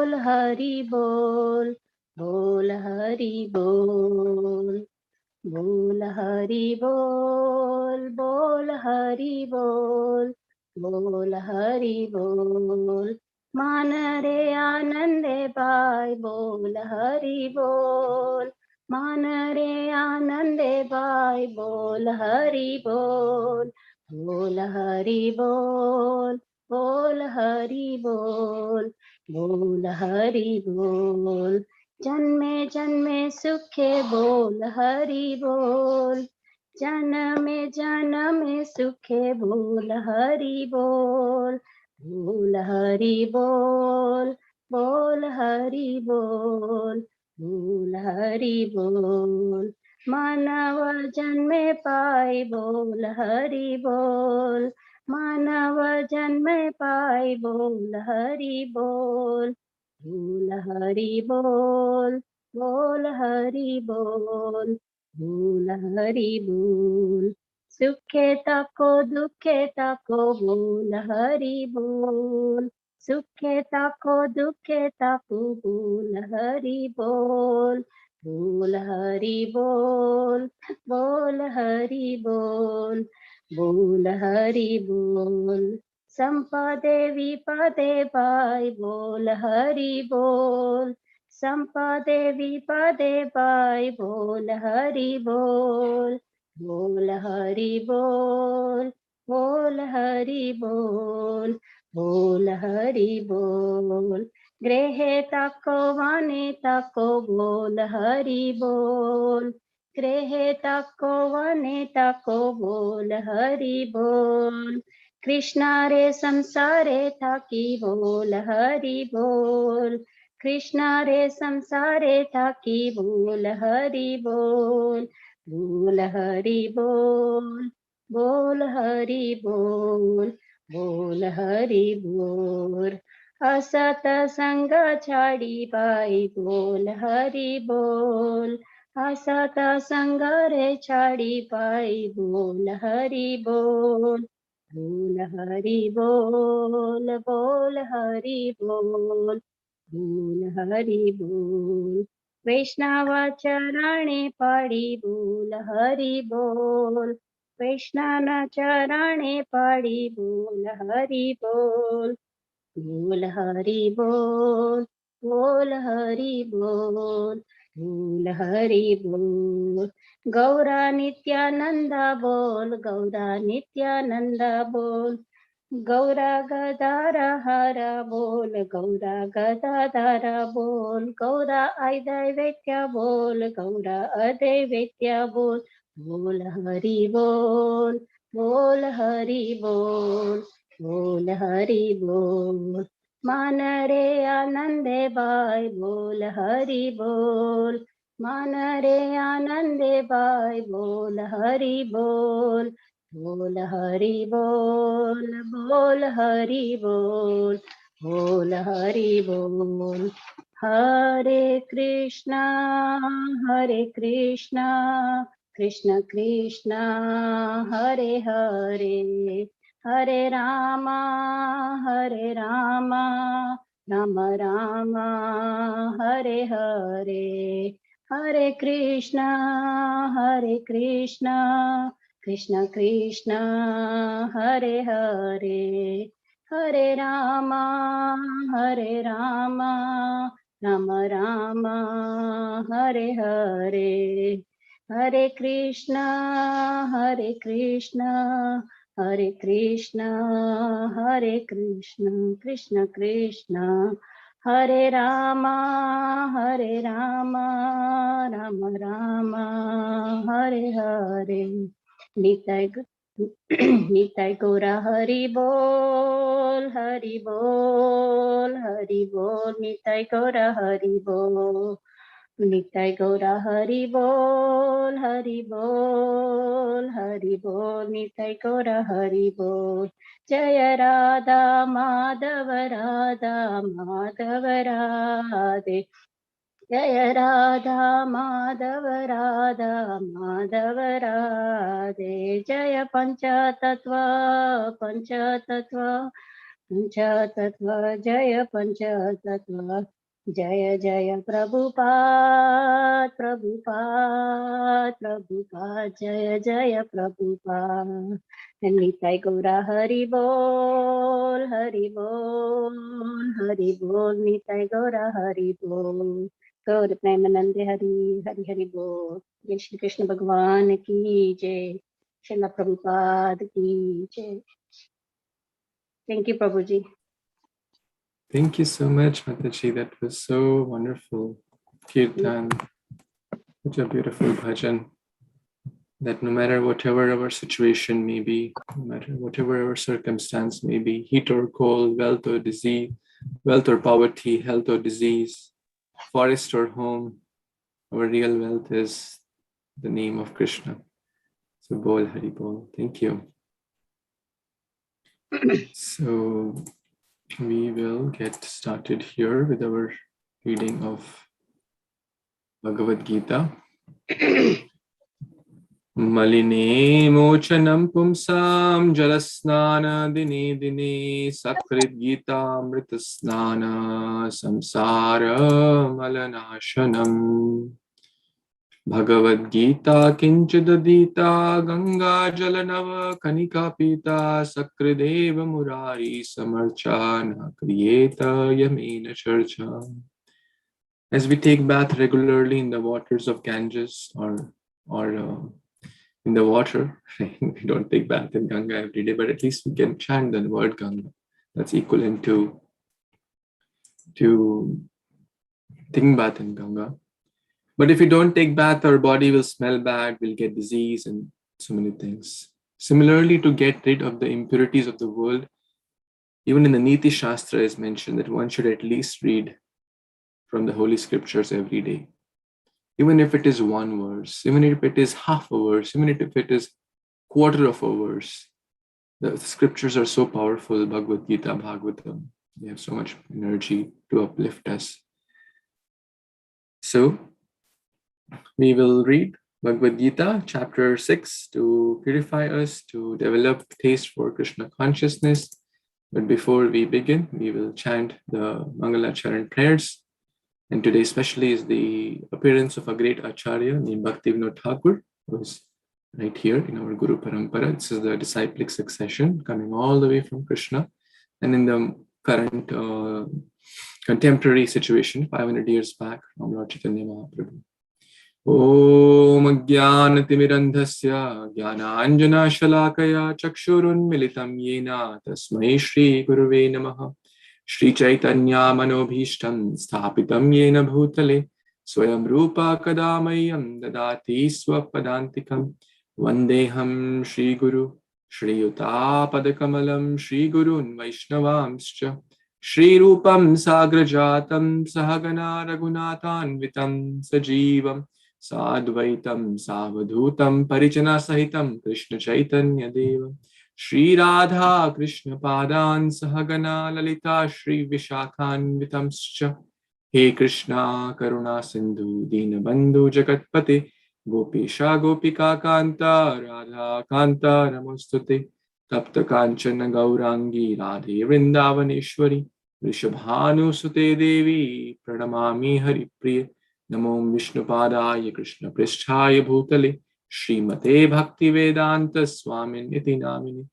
बोल हरि बोल, बोल हरि बोल, बोल हरि बोल, बोल हरि बोल, बोल हरि बोल। मान रे आनंदे बाई बोल हरि बोल, मान रे आनंदे बाई बोल हरि बोल, बोल हरि बोल, बोल हरि बोल, बोल हरि बोल। जन्मे जन्मे सुखे बोल हरि बोल, जन्मे जन्मे सुखे बोल हरि बोल, बोल हरि बोल, बोल हरि बोल, बोल हरि बोल। मानव जन्मे पाई बोल हरि बोल, मानव जन्मे पाई बोल हरि बोल, बोल हरि बोल, बोल हरि बोल, बोल हरि बोल। सुखे ताको दुखे ताको बोल हरि बोल, सुखे ताको दुखे ताको बोल हरि बोल, बोल हरि बोल, बोल हरि बोल, बोल हरि बोल। संपदे विपदे पाई बोल हरि बोल, संपदे विपदे पाई बोल हरि बोल, बोल हरि बोल, बोल हरि बोल, बोल हरि बोल। गृहे ताको वाणी ताको बोल हरि बोल, गृहे ताको वाणी ताको बोल हरि बोल। कृष्णा रे संसारे थाकी बोल हरि बोल, कृष्णा रे संसारे थाकी बोल हरि बोल, बोल हरि बोल, बोल हरि बोल, बोल हरि बोल। असत संग छाड़ी पाई बोल हरि बोल, असत संग रे छाड़ी पाई बोल हरि बोल, बोल हरि बोल, बोल हरि बोल, बोल हरि बोल। वैष्णव चरणे पड़ी बोल हरि बोल, वैष्णव चरणे पड़ी बोल हरि बोल, बोल हरि बोल, बोल हरि बोल, बोल हरि बोल। गौरा नित्यानंद बोल, गौरा नित्यानंद बोल, गौरा गदार हर बोल, गौरा गदाधर बोल। गौरा अदैवेत्य बोल, गौरा अदैवेत्य बोल, बोल हरि बोल, बोल हरि बोल, बोल हरि बोल। मान रे आनंदे बाई बोल हरि बोल, मान रे आनंदे बाई बोल हरि बोल, बोल हरि बोल, बोल हरि बोल, बोल हरि बोल। हरे कृष्णा कृष्ण कृष्णा हरे हरे, हरे रामा राम राम हरे हरे, हरे कृष्णा कृष्ण कृष्ण हरे हरे, हरे राम राम राम हरे हरे, हरे कृष्णा हरे कृष्ण कृष्ण कृष्ण हरे राम राम राम हरे हरे। निताय निताय गौरा हरि बोल, हरि बोल, हरि बोल। निताय गौरा हरि बोल, निताय गौरा हरि बोल, हरि बोल, हरि बोल। निताय गौरा हरि बोल। जय राधा माधव, राधा माधव राधे, जय राधा माधव, राधा माधव राधे। जय पंचतत्व, पंचतत्व, पंचतत्व, जय पंचतत्व, Jaya Jaya Prabhupada, Prabhupada, Prabhupada, Jaya Jaya Prabhupada. Nitai Gaura Hari Bol, Hari Bol, Hari Bol, Nitai Gaura Hari Bol. Gaur Premanande Hari, Hari Hari Bol. Jai Shri Krishna Bhagwan ki Jai. Srila Prabhupada ki Jai. Thank you, Prabhuji. Thank you so much, Mataji. That was so wonderful. Kirtan, such a beautiful bhajan. That no matter whatever our situation may be, no matter whatever our circumstance may be, heat or cold, wealth or disease, wealth or poverty, health or disease, forest or home, our real wealth is the name of Krishna. So Bol Hari Bol. Thank you. So we will get started here with our reading of Bhagavad Gita. Maline mochanam pumsam jalasnana dine dine sakrit gita amritasnana samsara malanashanam Bhagavad Gita kinchadadita ganga jalanava kanika pita sakrideva murari samarchana kriyeta yamena charcha. As we take bath regularly in the waters of Ganges or in the water, we don't take bath in Ganga every day, but at least we can chant the word Ganga. That's equivalent to taking bath in Ganga. But if we don't take bath, our body will smell bad, we'll get disease and so many things. Similarly, to get rid of the impurities of the world, even in the Niti Shastra is mentioned that one should at least read from the Holy Scriptures every day. Even if it is one verse, even if it is half a verse, even if it is quarter of a verse, the scriptures are so powerful. Bhagavad Gita, Bhagavatam, they have so much energy to uplift us. So we will read Bhagavad Gita, chapter 6, to purify us, to develop taste for Krishna consciousness. But before we begin, we will chant the Mangala Charan prayers. And today especially is the appearance of a great Acharya named Bhaktivinoda Thakur, who is right here in our Guru Parampara. This is the disciplic succession coming all the way from Krishna. And in the current contemporary situation, 500 years back, from Lord Chaitanya Mahaprabhu. Om Jnanatimirandhasya Jnananjana Shalakaya Chakshurunmilitam Yena Tasmai Shri Guruve Namaha Shri Chaitanya Manobhishtam Sthapitam Yena Bhutale Swayam Rupa Kadamayam Dadati Swapadantikam Vandeham Shri Guru Shri Yuta Padakamalam Shri Gurun Vaishnavamscha Shri Rupam Sagrajatam Sahagana Raghunathan Sajivam Sadvaitam Savadhutam Parichana Sahitam Krishna Chaitanya Deva Shri Radha Krishna Padan Sahagana Lalita Shri Vishakhan Vitamscha He Krishna Karuna Sindhu Dinabandhu Jagatpate Gopisha Gopika Kanta Radha Kanta Namostute Tapta Kanchana Gaurangi Radhe Vrindavaneshwari Vrishabhanu Sute Devi Pranamami Hari Priya Namo Vishnupadaya Krishna Pristhaya Bhutale Srimate Bhakti Vedanta Swamin Iti Namini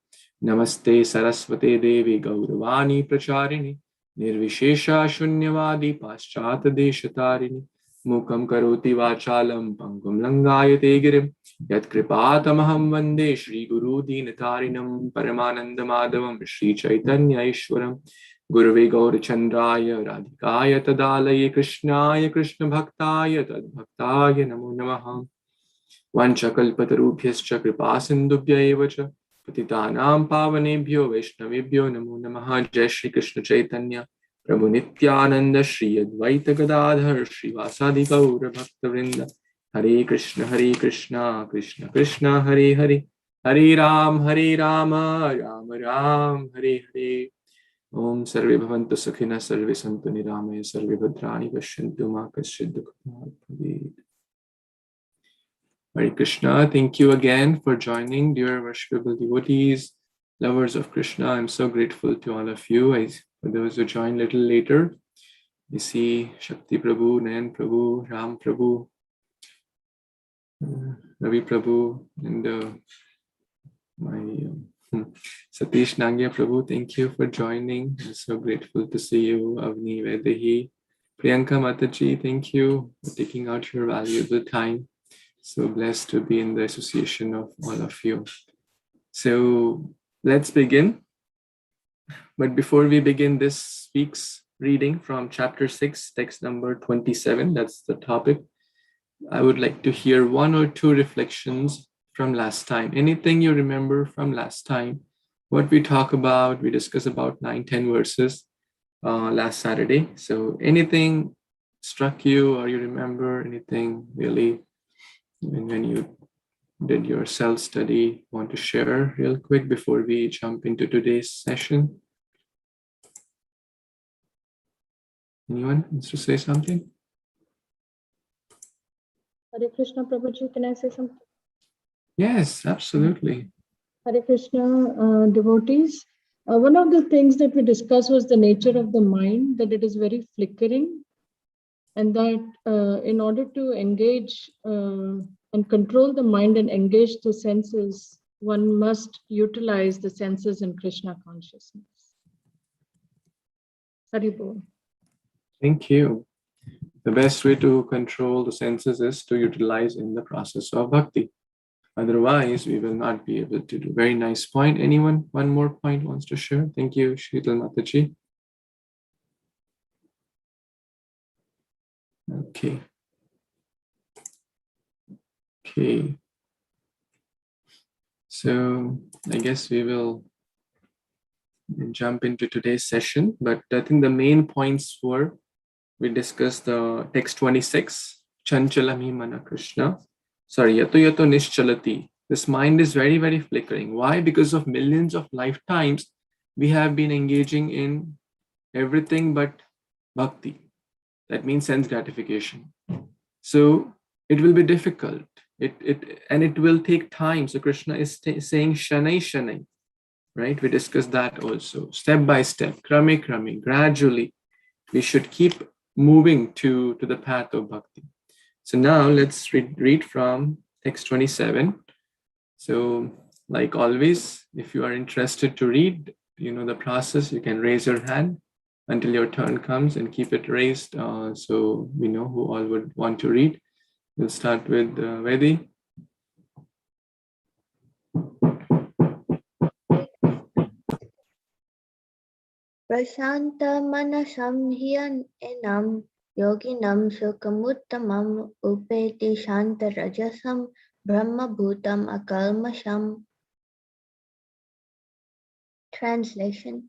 Namaste Saraswate Devi Gauravani Pracharini Nirvishesha Shunyavadi Paschata Deshatarini Mukam Karoti Vachalam Pangum Langayate Girim Yat Kripatamaham Vande Shri Guru Dinatarinam Paramananda Madhavam Shri Chaitanya Ishwaram Guruve Gaurachandraya Radhikaya Tadalaye Krishnaya Krishna Bhaktaya Tadbhaktaya Namo Namaha Vanchakalpatarubhyascha Kripasindubhya Evacha Patitanam Pavanebhyo Vaishnavebhyo Namo Namaha Jai Shri Krishna Chaitanya Prabhu Nityananda Shri Advaita Gadadhar Shri Vasadi Gaura Bhaktavrinda Hare Krishna Krishna Krishna Hare Hare Hare Rama Rama Ram Hare Hare Om Sarve Bhavantu Sukhina Sarve Santu Niramaya Sarve Bhadrani Pashyantu Ma Kaschid Dukha Bhavet. Hare Krishna, thank you again for joining, dear worshipable devotees, lovers of Krishna. I'm so grateful to all of you. For those who joined a little later, We see Shakti Prabhu, Nayan Prabhu, Ram Prabhu, Ravi Prabhu, and my Satish Nangya Prabhu. Thank you for joining. I'm so grateful to see you, Avni Vedahi. Priyanka Mataji, thank you for taking out your valuable time. So blessed to be in the association of all of you. So let's begin. But before we begin this week's reading from chapter 6, text number 27, that's the topic, I would like to hear one or two reflections from last time. Anything you remember from last time? What we talk about, we discuss about 9-10 verses last Saturday. So anything struck you or you remember anything really when you did your self-study, want to share real quick before we jump into today's session? Anyone wants to say something? Hare Krishna, Prabhuji, can I say something? Yes, absolutely. Hare Krishna, devotees. One of the things that we discussed was the nature of the mind, that it is very flickering, and that in order to engage and control the mind and engage the senses, one must utilize the senses in Krishna consciousness. Haribol. Thank you. The best way to control the senses is to utilize in the process of bhakti. Otherwise, we will not be able to do. Very nice point. Anyone, one more point wants to share? Thank you, Sheetal Mataji. Okay. Okay. So I guess we will jump into today's session, but I think the main points were, we discussed the text 26, Chanchalami Mana Krishna. Sorry, Yato Yato Nischalati. This mind is very, very flickering. Why? Because of millions of lifetimes, we have been engaging in everything but bhakti. That means sense gratification. So it will be difficult. It will take time. So Krishna is saying Shanai Shanai, right? We discussed that also. Step by step, krame krame, gradually, we should keep moving to the path of bhakti. So now let's read from text 27. So like always, if you are interested to read, you know the process, you can raise your hand until your turn comes and keep it raised so we know who all would want to read. We'll start with Vedi. Prashanta manasam enam yoginam sukhamuttamam upeti shanta rajasam brahma bhutam akalmasham. Translation.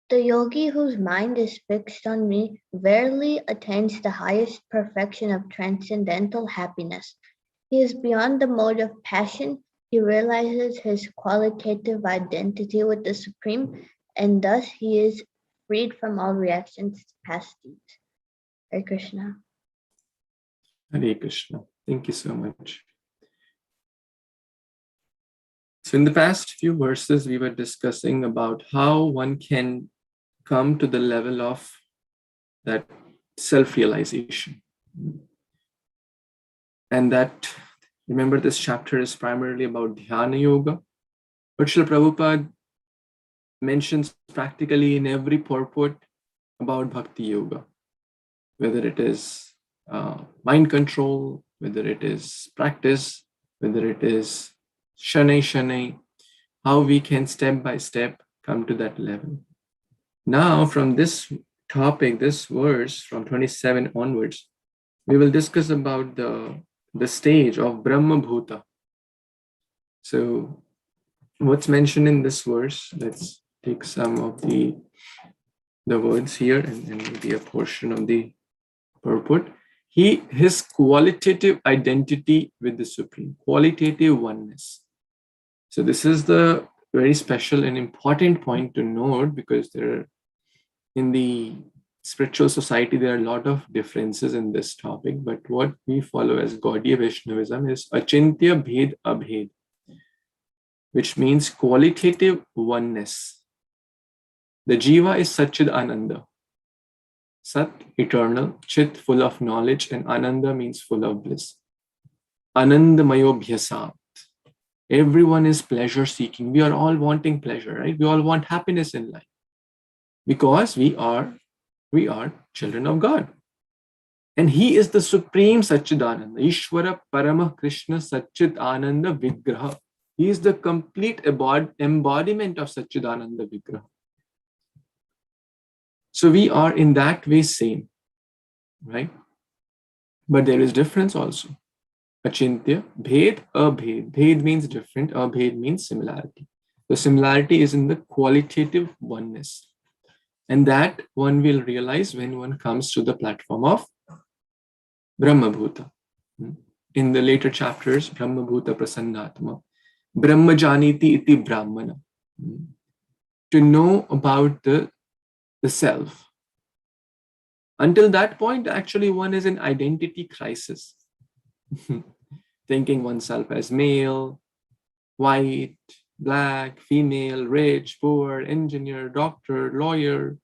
The yogi whose mind is fixed on me verily attains the highest perfection of transcendental happiness. He is beyond the mode of passion. He realizes his qualitative identity with the Supreme, and thus he is freed from all reactions to past deeds. Hare Krishna. Hare Krishna. Thank you so much. So in the past few verses, we were discussing about how one can come to the level of that self-realization. And that, remember, this chapter is primarily about Dhyana Yoga. But Srila Prabhupada mentions practically in every purport about Bhakti Yoga, whether it is mind control, whether it is practice, whether it is Shanai Shanai, how we can step by step come to that level. Now, from this topic, this verse from 27 onwards, we will discuss about the stage of Brahma Bhuta. So what's mentioned in this verse, let's take some of the words here and maybe a portion of the purport. His qualitative identity with the Supreme, qualitative oneness. So this is the very special and important point to note, because in the spiritual society, there are a lot of differences in this topic, but what we follow as Gaudiya Vaishnavism is Achintya Bhed Abhed, which means qualitative oneness. The Jiva is Satchid Ananda. Sat, eternal, Chit, full of knowledge, and Ananda means full of bliss. Anandamayo Bhyasat. Everyone is pleasure seeking. We are all wanting pleasure, right? We all want happiness in life because we are children of God. And He is the supreme Satchidananda, Ishvara Parama Krishna Satchit Ananda Vigraha. He is the complete embodiment of Satchidananda Vigraha. So we are in that way same, right? But there is difference also. Achintya, Bhed, Abhed. Bhed means different, Abhed means similarity. The similarity is in the qualitative oneness. And that one will realize when one comes to the platform of Brahma Bhuta. In the later chapters, Brahma Bhuta Prasannatma, Brahma Janiti iti Brahmana. To know about the self. Until that point, actually, one is in identity crisis. Thinking oneself as male, white, black, female, rich, poor, engineer, doctor, lawyer.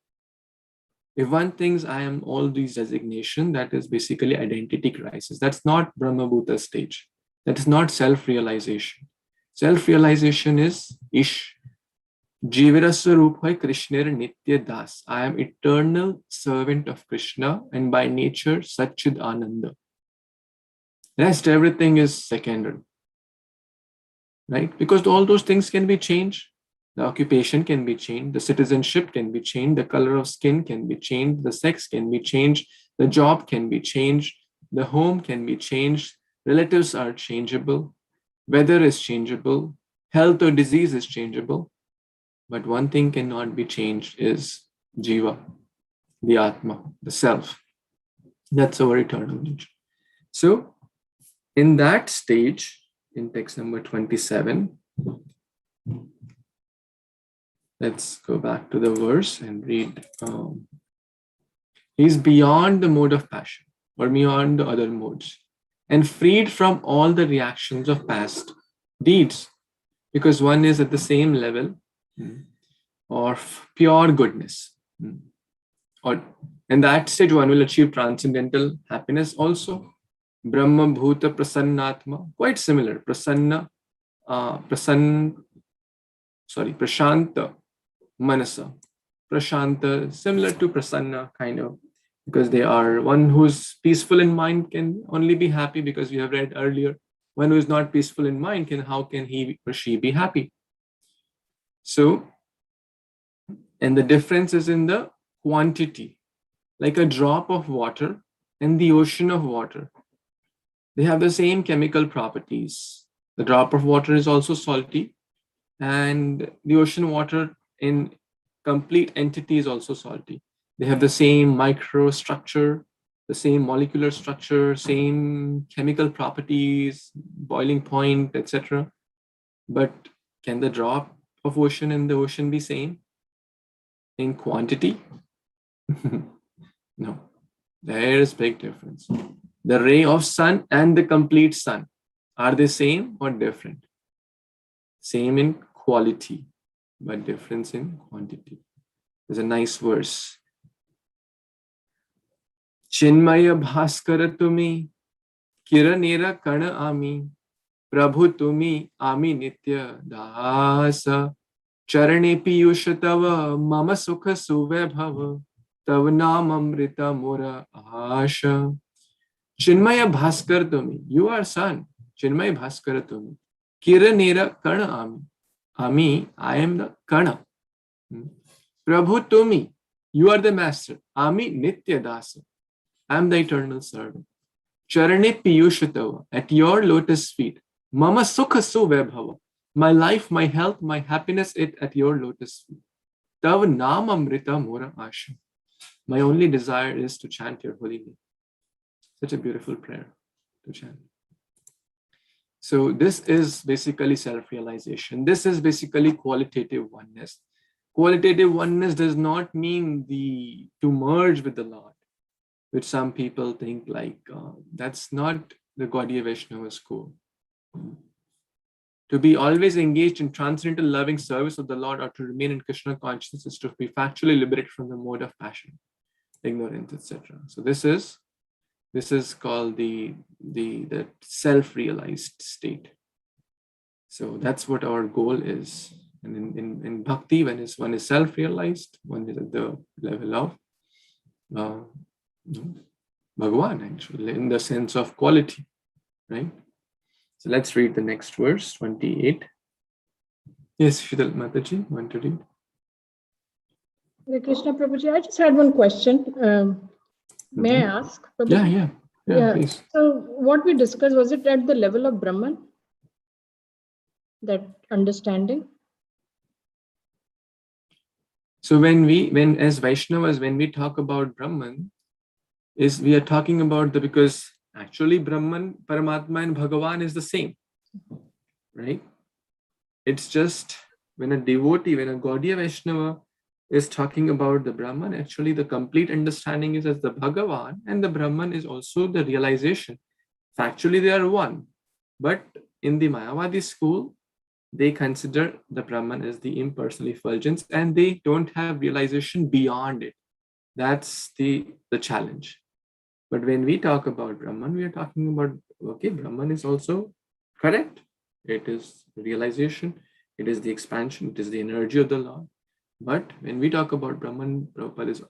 If one thinks I am all these designations, that is basically identity crisis. That's not Brahma Bhuta stage. That is not self-realization. Self-realization is Ish. Jivira Swarup hai Krishner Nitya Das. I am eternal servant of Krishna and by nature Satchid Ananda. Rest everything is secondary. Right? Because all those things can be changed. The occupation can be changed. The citizenship can be changed. The color of skin can be changed. The sex can be changed. The job can be changed. The home can be changed. Relatives are changeable. Weather is changeable. Health or disease is changeable. But one thing cannot be changed is Jiva, the Atma, the self. That's our eternal nature. So, in that stage, in text number 27, let's go back to the verse and read. He's beyond the mode of passion or beyond the other modes and freed from all the reactions of past deeds because one is at the same level of pure goodness. Or in that stage, one will achieve transcendental happiness also. Brahma Bhuta Prasannatma, quite similar. Prashanta Manasa. Prashanta, similar to Prasanna, kind of, because they are one who's peaceful in mind can only be happy because we have read earlier. One who is not peaceful in mind how can he or she be happy? So, and the difference is in the quantity, like a drop of water and the ocean of water. They have the same chemical properties. The drop of water is also salty, and the ocean water in complete entity is also salty. They have the same microstructure, the same molecular structure, same chemical properties, boiling point, etc. But can the drop of ocean and the ocean be same in quantity? No, there is big difference. The ray of sun and the complete sun, are they same or different? Same in quality, but difference in quantity. There's a nice verse. Chinmaya Bhaskara tumi, Kiranera Kana ami, Prabhu tumi ami nitya dasa, Charane piyusha tava, mama sukha suvebhava, Tava nam amrita mora asha. Chinmaya Bhaskar tumi, you are sun. Chinmaya Bhaskara tumi. Kiranera Kana ami. Ami, I am the Kana. Prabhu tumi, you are the master. Ami nitya dasa. I am the eternal servant. Charane piyushatava, at your lotus feet. Mama sukha suvebhava. My life, my health, my happiness, it at your lotus feet. Tav nam amrita mora asha. My only desire is to chant your holy name. Such a beautiful prayer to chant. So this is basically self-realization. This is basically qualitative oneness. Qualitative oneness does not mean to merge with the Lord, which some people think like that's not the Gaudiya Vaishnava school. To be always engaged in transcendental loving service of the Lord, or to remain in Krishna consciousness, is to be factually liberated from the mode of passion, ignorance, etc. So this is called the self-realized state. So that's what our goal is. And in bhakti, when one is self-realized, one is at the level of Bhagavan, actually, in the sense of quality, right? So let's read the next verse, 28. Yes, Shidal Mataji, want to read? Hare Krishna Prabhuji, I just had one question. May I ask? Prabhuji? Yeah, please. So what we discussed, was it at the level of Brahman? That understanding? So when as Vaishnavas, when we talk about Brahman, we are talking about because actually Brahman, Paramatma and Bhagavan is the same, right? It's just when a devotee, when a Gaudiya Vaishnava is talking about the Brahman, actually the complete understanding is as the Bhagavan, and the Brahman is also the realization. Factually, they are one. But in the Mayavadi school, they consider the Brahman as the impersonal effulgence, and they don't have realization beyond it. That's the challenge. But when we talk about Brahman, we are talking about, okay, Brahman is also correct. It is realization, it is the expansion, it is the energy of the Lord. But when we talk about Brahman, Prabhupada is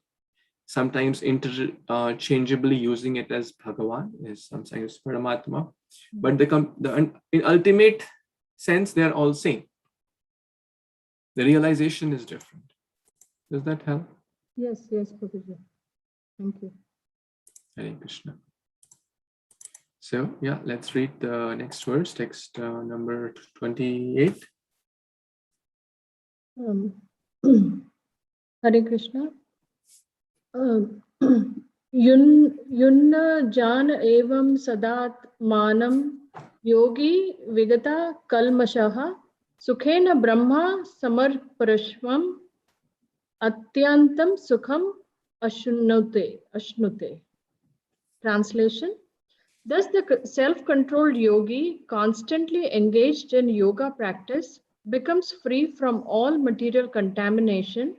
sometimes interchangeably using it as Bhagavan, is sometimes Paramatma. But in ultimate sense, they are all same. The realization is different. Does that help? Yes, Prabhuji. Thank you. Hare Krishna. So yeah, let's read the next verse, text number 28. Hare Krishna. Yunna jan evam sadat manam yogi vigata kalmashaha sukhena brahma samarparashvam atyantam sukham ashnute. Translation. Thus the self-controlled yogi, constantly engaged in yoga practice, becomes free from all material contamination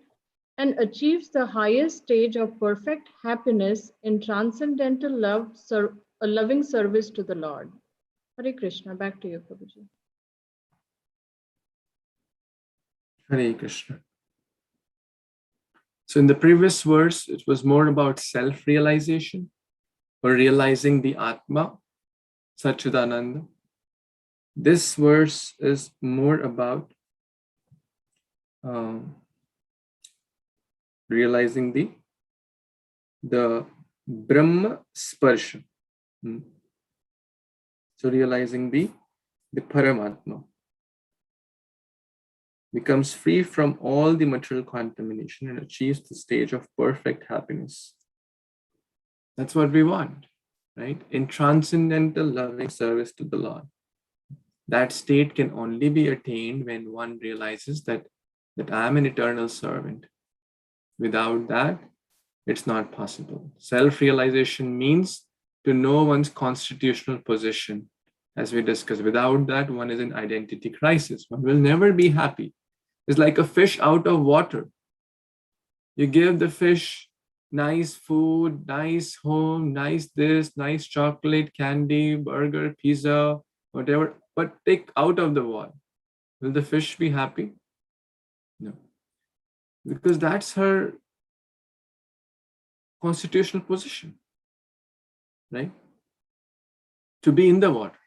and achieves the highest stage of perfect happiness in transcendental loving service to the Lord. Hare Krishna. Back to you, Prabhuji. Hare Krishna. So in the previous verse, it was more about self-realization, or realizing the Atma, Satchidananda. This verse is more about realizing the Brahma Sparsha. So realizing the Paramatma. Becomes free from all the material contamination and achieves the stage of perfect happiness. That's what we want, right? In transcendental loving service to the Lord. That state can only be attained when one realizes that I am an eternal servant. Without that, it's not possible. Self-realization means to know one's constitutional position. As we discussed, without that, one is in identity crisis. One will never be happy. It's like a fish out of water. You give the fish nice food, nice home, nice this, nice chocolate, candy, burger, pizza, whatever, but take out of the water. Will the fish be happy? No. Because that's her constitutional position, right? To be in the water,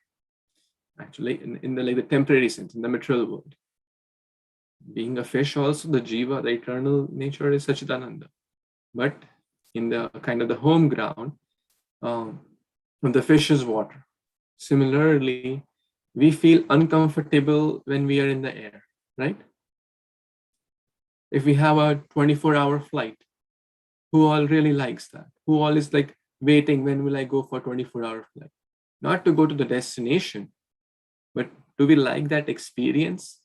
actually, in the temporary sense, in the material world. Being a fish also, the jiva, the eternal nature is Satchidananda. But in the kind of the home ground, the fish is water. Similarly, we feel uncomfortable when we are in the air, right? If we have a 24-hour flight, who all really likes that? Who all is like waiting, when will I go for 24-hour flight? Not to go to the destination, but do we like that experience,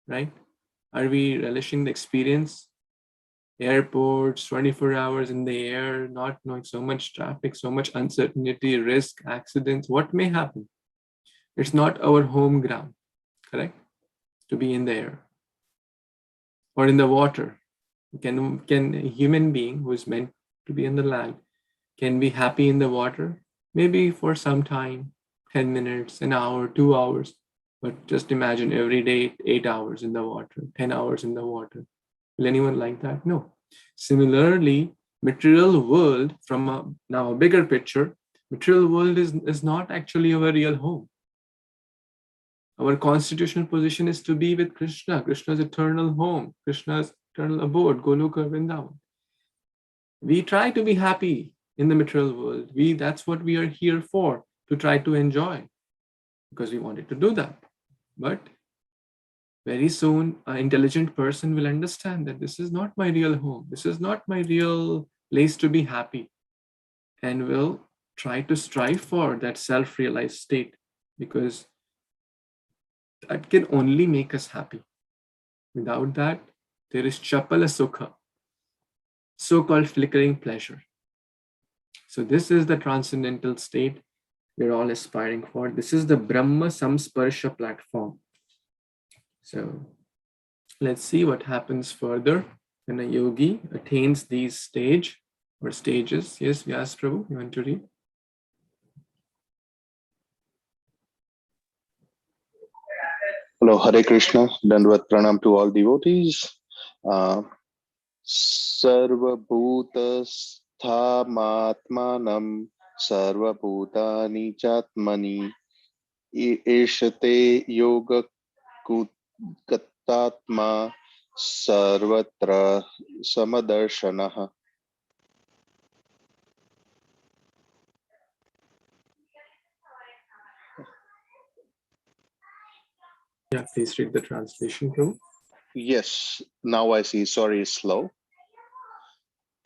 right? Are we relishing the experience? Airports, 24 hours in the air, not knowing, so much traffic, so much uncertainty, risk, accidents, what may happen? It's not our home ground. correct? To be in the air or in the water. Can a human being who is meant to be in the land can be happy in the water? Maybe for some time, 10 minutes, an hour, 2 hours. But just imagine every day, 8 hours in the water, 10 hours in the water. Will anyone like that? No. Similarly, material world, from now a bigger picture, material world is not actually our real home. Our constitutional position is to be with Krishna, Krishna's eternal home, Krishna's eternal abode, Goloka Vrindavan. We try to be happy in the material world. That's what we are here for, to try to enjoy, because we wanted to do that. But very soon, an intelligent person will understand that this is not my real home. This is not my real place to be happy, and will try to strive for that self-realized state, because that can only make us happy. Without that, there is chapala sukha, so-called flickering pleasure. So this is the transcendental state we're all aspiring for. This is the Brahma Samsparsha platform. So let's see what happens further when a yogi attains these stages. Yes, Vyas Prabhu, you want to read? Hello, Hare Krishna. Dandvat Pranam to all devotees. Sarva Bhutasthamaatmanam Sarva Bhutani Chatmani Eshate Yoga Katatma Sarvatra Samadarshanaha. Yeah, please read the translation, Prabhu. Yes, now I see. Sorry, it's slow.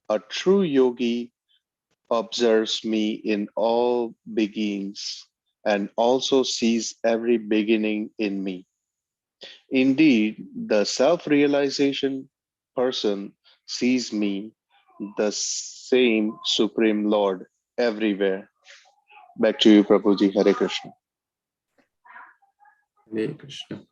A true yogi observes me in all beginnings and also sees every beginning in me. Indeed, the self-realization person sees me, the same Supreme Lord, everywhere. Back to you, Prabhuji. Hare Krishna. Hare Krishna.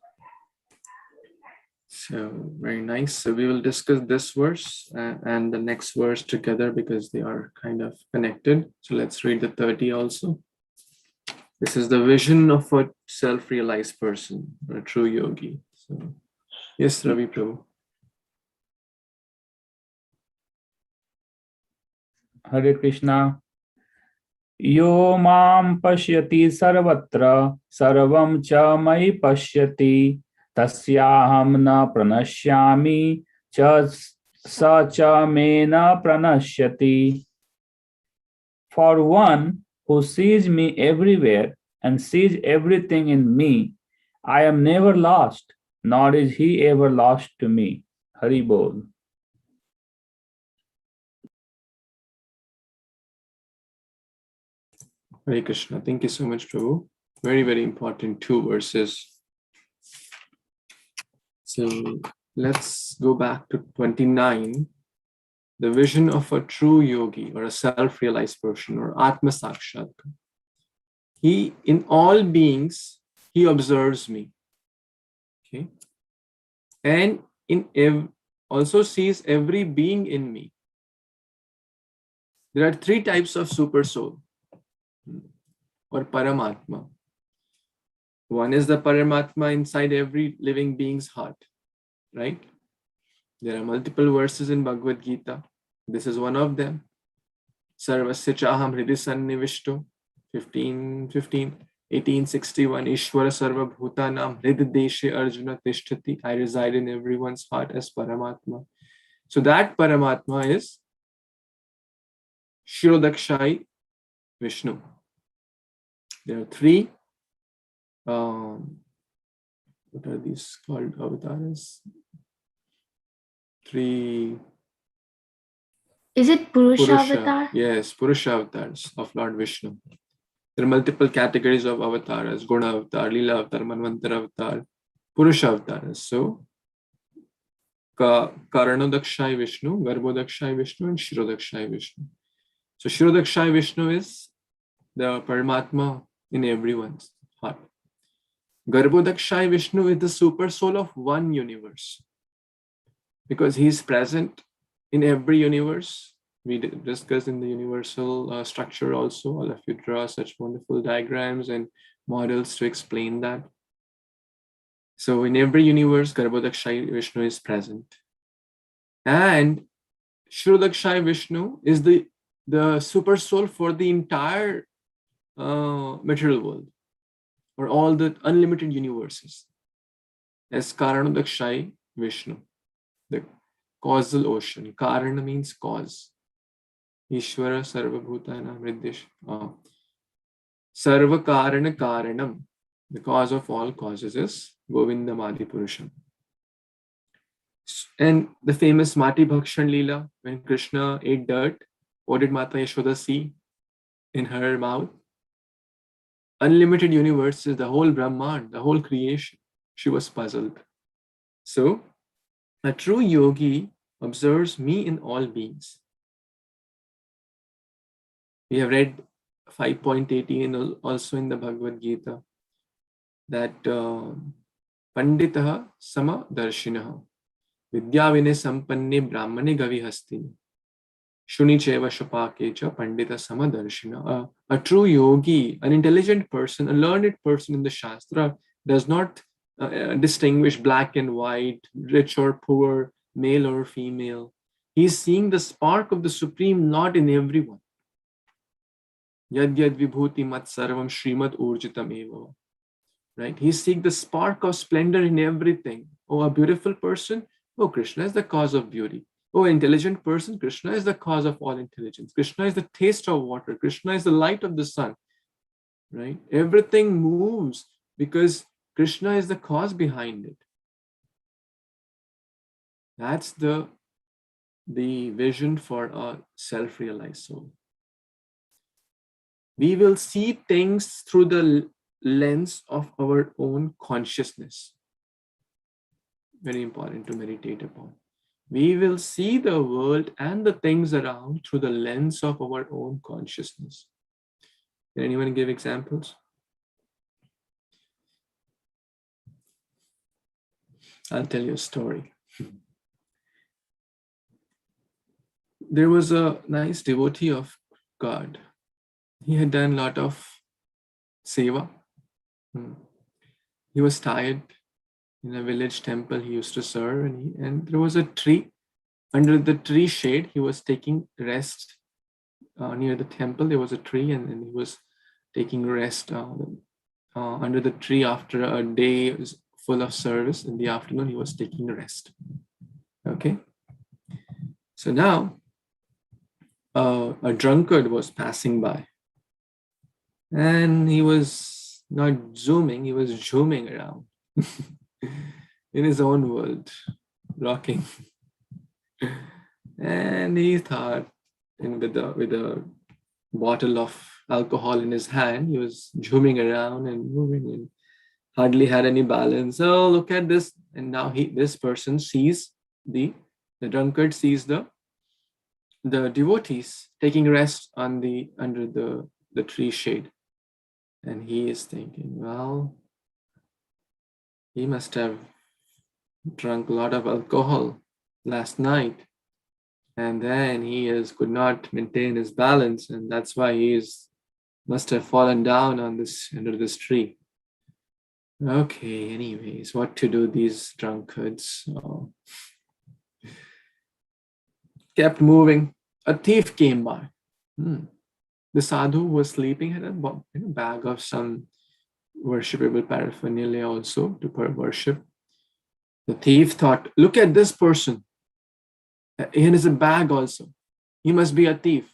So very nice. So we will discuss this verse and the next verse together because they are kind of connected. So let's read the 30 also. This is the vision of a self-realized person, or a true yogi. So yes, Ravi Prabhu. Hare Krishna. Yo mam pashyati sarvatra sarvam cha mai pashyati tasyaham na pranashyami cha sa cha me na pranashyati. For one who sees me everywhere and sees everything in me, I am never lost, nor is he ever lost to me. Hari Bol. Hare Krishna. Thank you so much, Prabhu. Very, very important 2 verses. So let's go back to 29. The vision of a true yogi or a self-realized person or Atma Sakshatkar. He, in all beings, he observes me. Okay. And also sees every being in me. There are 3 types of super soul or Paramatma. One is the Paramatma inside every living being's heart, right? There are multiple verses in Bhagavad Gita. This is one of them. Sarvasya chaham hridisannivishto, 1861. Ishvara sarva bhutanam hriddeshe arjuna tishtati. I reside in everyone's heart as Paramatma. So that Paramatma is Shirodakshai Vishnu. There are 3 what are these called avatars? 3. Is it Purusha avatar? Yes, Purusha avatars of Lord Vishnu. There are multiple categories of avatars: Guna avatar, Leela avatar, Manvantara avatar, Purusha avatars. So, Karanodakshai Vishnu, Garbhodakshai Vishnu, and Shirodakshai Vishnu. So, Shirodakshai Vishnu is the Paramatma in everyone's heart. Garbhodakshai Vishnu is the super soul of one universe, because he is present in every universe. We discussed in the universal structure also. All of you draw such wonderful diagrams and models to explain that. So in every universe, Garbhodakshai Vishnu is present. And Shurodakshai Vishnu is the super soul for the entire material world, or all the unlimited universes, as Karanodakshai Vishnu, the causal ocean. Karana means cause. Ishvara Sarva Bhutana Mriddish. Sarva Karana Karanam. The cause of all causes is Govindam Adi Purusham. And the famous Mati Bhakshan Leela, when Krishna ate dirt, what did Mata Yashoda see in her mouth? Unlimited universe is the whole Brahman, the whole creation. She was puzzled. So, a true yogi observes me in all beings. We have read 5.18 also in the Bhagavad Gita that Panditaha Sama Darshinaha Vidya Vinay Sampanne Brahmane Gavi Hastini Shuni Cheva Shapakecha Pandita Sama Darshina. A true yogi, an intelligent person, a learned person in the Shastra does not distinguish black and white, rich or poor, male or female. He is seeing the spark of the Supreme Lord in everyone. Yad yad vibhuti mat sarvam shrimat urjitam eva. Right? He sees the spark of splendor in everything. Oh, a beautiful person? Oh, Krishna is the cause of beauty. Oh, intelligent person? Krishna is the cause of all intelligence. Krishna is the taste of water. Krishna is the light of the sun. Right? Everything moves because Krishna is the cause behind it. That's the vision for a self-realized soul. We will see things through the lens of our own consciousness. Very important to meditate upon. We will see the world and the things around through the lens of our own consciousness. Can anyone give examples? I'll tell you a story. There was a nice devotee of God. He had done a lot of seva. He was tired. In a village temple he used to serve, and there was a tree. Under the tree shade, he was taking rest. Near the temple, there was a tree, and he was taking rest under the tree after a day full of service. In the afternoon, he was taking rest. Okay. So now, a drunkard was passing by, and he was not zooming, he was zooming around in his own world, rocking. And he thought, and with a bottle of alcohol in his hand, he was zooming around and moving and hardly had any balance. Oh, look at this. And now this person sees the drunkard sees the devotees taking rest under the tree shade. And he is thinking, well, he must have drunk a lot of alcohol last night, and then he could not maintain his balance, and that's why he must have fallen down under this tree. Okay, anyways, what to do? These drunkards kept moving. A thief came by. The sadhu was sleeping, had a bag of some worshipable paraphernalia also to worship. The thief thought, look at this person. He has a bag also. He must be a thief.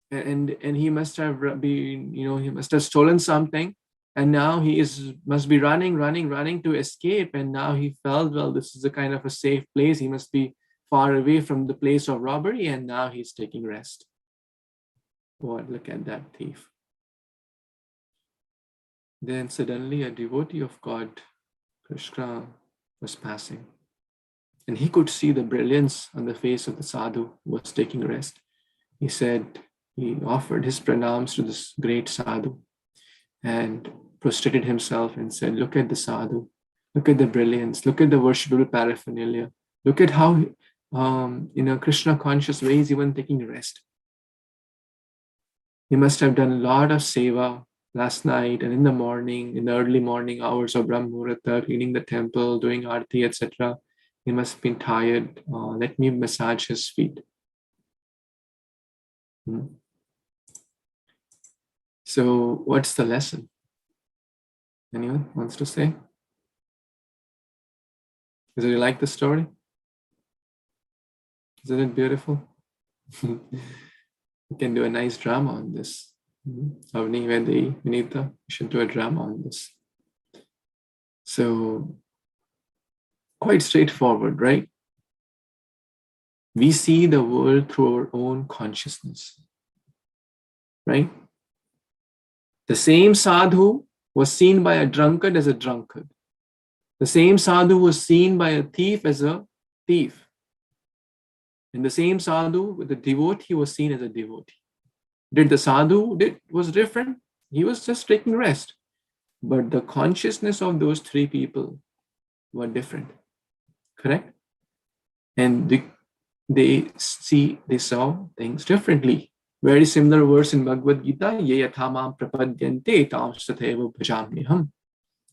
And he must have been, he must have stolen something. And now he must be running to escape. And now he felt, well, this is a kind of a safe place. He must be far away from the place of robbery. And now he's taking rest. What? Look at that thief. Then suddenly a devotee of God, Krishna, was passing. And he could see the brilliance on the face of the sadhu who was taking rest. He offered his pranams to this great sadhu. And prostrated himself and said, look at the sadhu, look at the brilliance, look at the worshipable paraphernalia, look at how in a Krishna conscious way he's even taking rest. He must have done a lot of seva last night and in the morning, in the early morning hours of Brahma Muhurta, cleaning the temple, doing arti, etc. He must have been tired. Let me massage his feet. So what's the lesson? Anyone wants to say? Do you like the story? Isn't it beautiful? We can do a nice drama on this. Avni, Vedi, Vinita, we should do a drama on this. So, quite straightforward, right? We see the world through our own consciousness, right? The same sadhu was seen by a drunkard as a drunkard. The same sadhu was seen by a thief as a thief. And the same sadhu with the devotee was seen as a devotee. Did the sadhu was different? He was just taking rest. But the consciousness of those three people were different. Correct? And they saw things differently. Very similar verse in Bhagavad Gita, Ye yathamam prapadyante tam tathaiva bhajamyaham.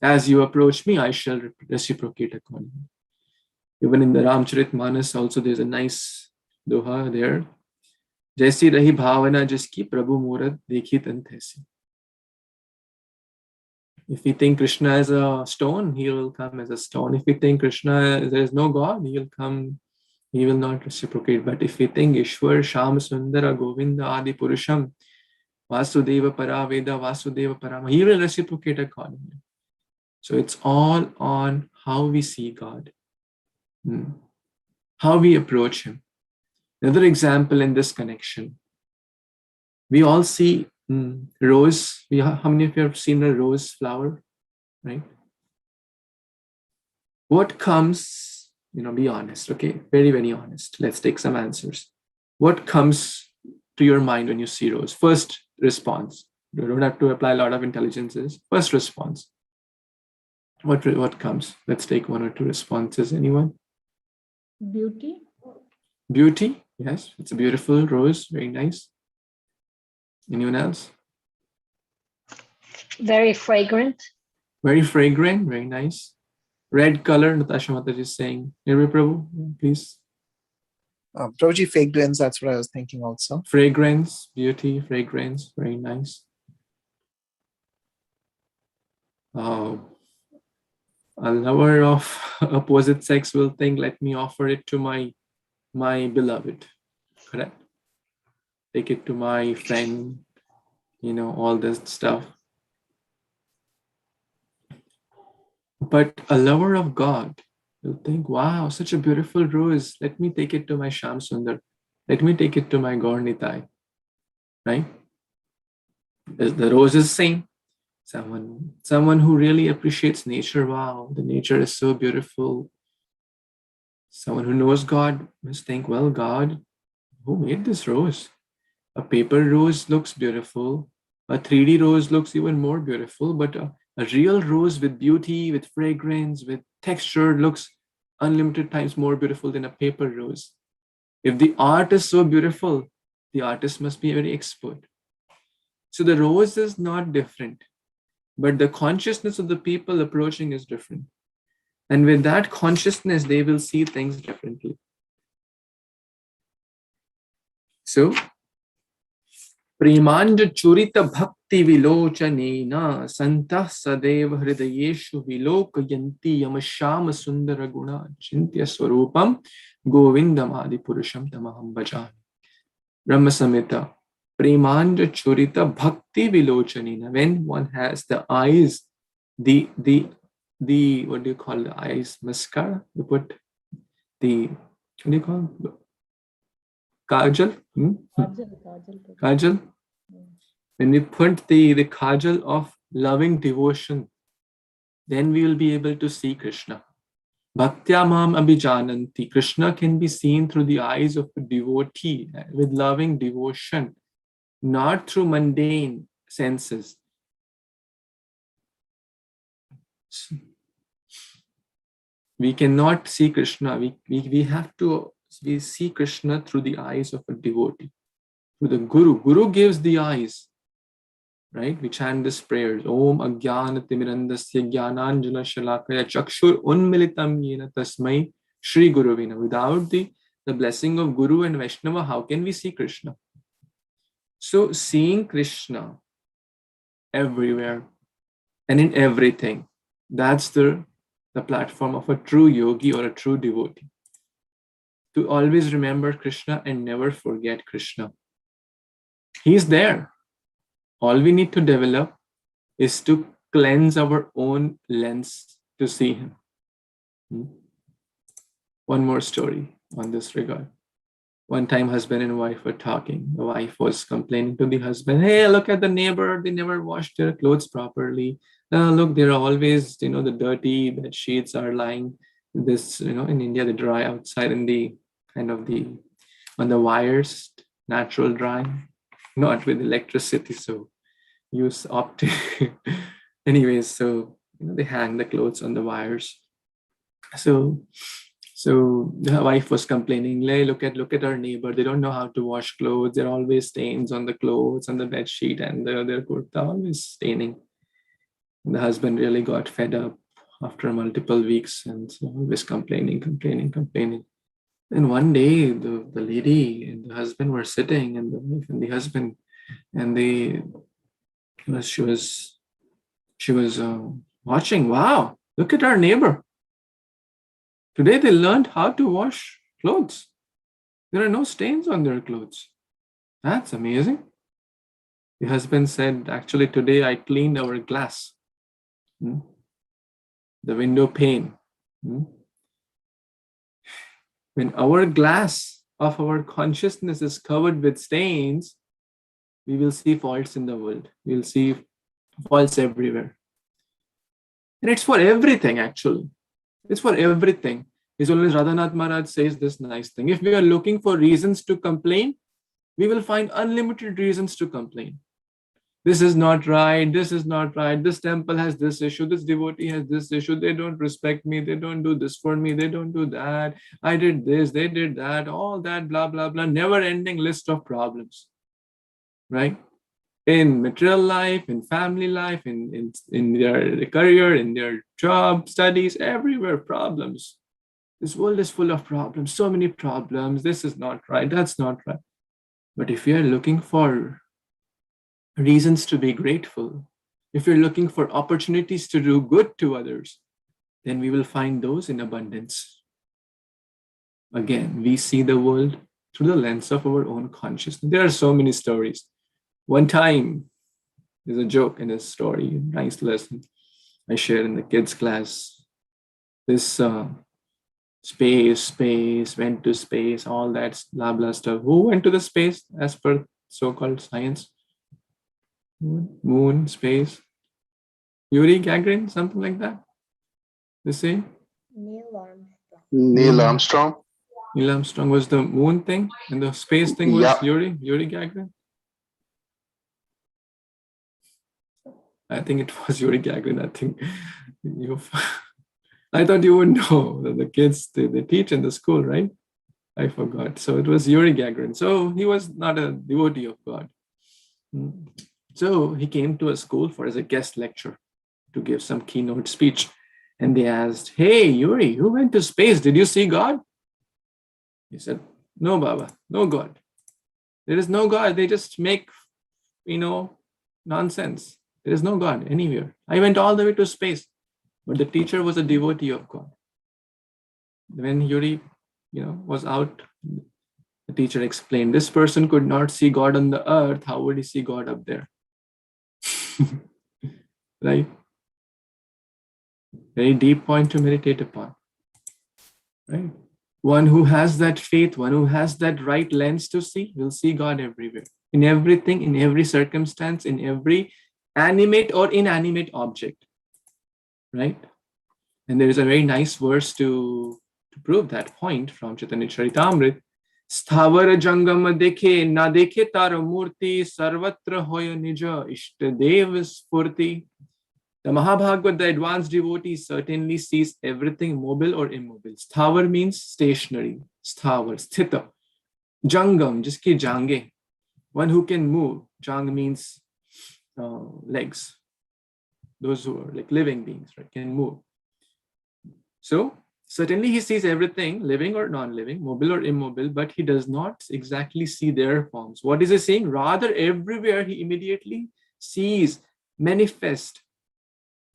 As you approach me, I shall reciprocate accordingly. Even in the Ramcharitmanas also there's a nice doha there. Jaisi rahi bhavana jiski prabhu murat dekhi tanthaisi. If we think Krishna as a stone, he will come as a stone. If we think Krishna, there is no God, he will come, he will not reciprocate. But if we think Ishwar, Sham, Sundara, Govinda, Adi Purusham, Vasudeva Paraveda, Vasudeva Parama, he will reciprocate accordingly. So it's all on how we see God, how we approach him. Another example in this connection, we all see rose. How many of you have seen a rose flower, right? What comes, be honest, okay? Very, very honest. Let's take some answers. What comes to your mind when you see rose? First response. You don't have to apply a lot of intelligences. First response. What comes? Let's take one or two responses. Anyone? Beauty. Beauty. Yes, it's a beautiful rose. Very nice. Anyone else? Very fragrant. Very fragrant. Very nice. Red color. Natasha Mataji is saying. Nirvay Prabhu, please. Prabhuji, fragrance. That's what I was thinking also. Fragrance, beauty, fragrance. Very nice. A lover of opposite sex will think, let me offer it to my beloved. Correct? Take it to my friend, all this stuff. But a lover of God will think, wow, such a beautiful rose. Let me take it to my Sham Sundar. Let me take it to my Gaur Nitai. Right? The rose is same. Someone who really appreciates nature. Wow, the nature is so beautiful. Someone who knows God must think, well, God, who made this rose? A paper rose looks beautiful. A 3D rose looks even more beautiful. But a real rose with beauty, with fragrance, with texture looks unlimited times more beautiful than a paper rose. If the art is so beautiful, the artist must be very expert. So the rose is not different. But the consciousness of the people approaching is different. And with that consciousness, they will see things differently. So, Premanja Churita Bhakti Vilochanena Santah Sadeva Hridayeshu Vilokayanti Yamashama Sundara Guna Chintya Swarupam Govindam Adi Purusham Tamaham Bhajami. Brahma Samhita. Premanja Churita Bhakti Vilochanena. When one has the eyes, the what do you call the eyes? Mascara? You put the, what do you call it? Kajal? Kajal. When we put the kajal of loving devotion, then we will be able to see Krishna. Bhaktya mam abhijananti. Krishna can be seen through the eyes of a devotee with loving devotion, not through mundane senses. We cannot see Krishna. We see Krishna through the eyes of a devotee, through the Guru. Guru gives the eyes, right? We chant this prayers. Om Agyana Timirandasya Jnananjana Shalakaya Chakshur Unmilitam Yena Tasmai Shri Guruvina. Without the blessing of Guru and Vaishnava, how can we see Krishna? So seeing Krishna everywhere and in everything, that's the platform of a true yogi or a true devotee. To always remember Krishna and never forget Krishna. He's there. All we need to develop is to cleanse our own lens to see him. One more story on this regard. One time husband and wife were talking. The wife was complaining to the husband, hey, look at the neighbor. They never washed their clothes properly. Look, they're always, the dirty bed sheets are lying. This, in India, they dry outside in the on the wires, natural drying, not with electricity. So use optic. Anyways, so they hang the clothes on the wires. So the wife was complaining, look at our neighbor. They don't know how to wash clothes. There are always stains on the clothes, on the bed sheet, and their kurta always staining. And the husband really got fed up after multiple weeks and always complaining. And one day the lady and the husband were sitting, and the wife and the husband, and she was watching. Wow, look at our neighbor. Today they learned how to wash clothes. There are no stains on their clothes. That's amazing. The husband said, actually today I cleaned our glass, the window pane. When our glass of our consciousness is covered with stains, we will see faults in the world. We'll see faults everywhere. And it's for everything, actually. It's for everything. His Holiness Radhanath Maharaj says this nice thing. If we are looking for reasons to complain, we will find unlimited reasons to complain. This is not right. This is not right. This temple has this issue. This devotee has this issue. They don't respect me. They don't do this for me. They don't do that. I did this. They did that. All that, blah, blah, blah. Never-ending list of problems, right? In material life, in family life, in their career, in their job, studies, everywhere, problems. This world is full of problems. So many problems. This is not right. That's not right. But if you are looking for reasons to be grateful, if you're looking for opportunities to do good to others, then we will find those in abundance. Again, we see the world through the lens of our own consciousness. There are so many stories. One time, there's a joke in this story, a nice lesson I shared in the kids' class. This space, went to space, all that blah, blah stuff. Who went to the space as per so-called science? Moon, space. Yuri Gagarin, something like that. The same? Neil Armstrong. Neil Armstrong was the moon thing, and the space thing was Yuri Gagarin. I think it was Yuri Gagarin. I think I thought you would know that the kids they teach in the school, right? I forgot. So it was Yuri Gagarin. So he was not a devotee of God. So he came to a school as a guest lecturer to give some keynote speech. And they asked, hey, Yuri, who went to space? Did you see God? He said, no, Baba, no God. There is no God. They just make, nonsense. There is no God anywhere. I went all the way to space. But the teacher was a devotee of God. When Yuri, was out, the teacher explained, this person could not see God on the earth. How would he see God up there? Right? Very deep point to meditate upon. Right? One who has that faith, one who has that right lens to see, will see God everywhere. In everything, in every circumstance, in every animate or inanimate object. Right? And there is a very nice verse to prove that point from Chaitanya Charitamrita. Sthavara jangama dekhe, na dekhe tara murti, sarvatra hoya nija, ishtadev spurti. The Mahabhagavad, the advanced devotee, certainly sees everything mobile or immobile. Sthavar means stationary. Sthavar, sthita. Jangam, jiski jange. One who can move. Jang means legs. Those who are like living beings, right, can move. So certainly he sees everything, living or non-living, mobile or immobile, but he does not exactly see their forms. What is he saying? Rather, everywhere he immediately sees manifest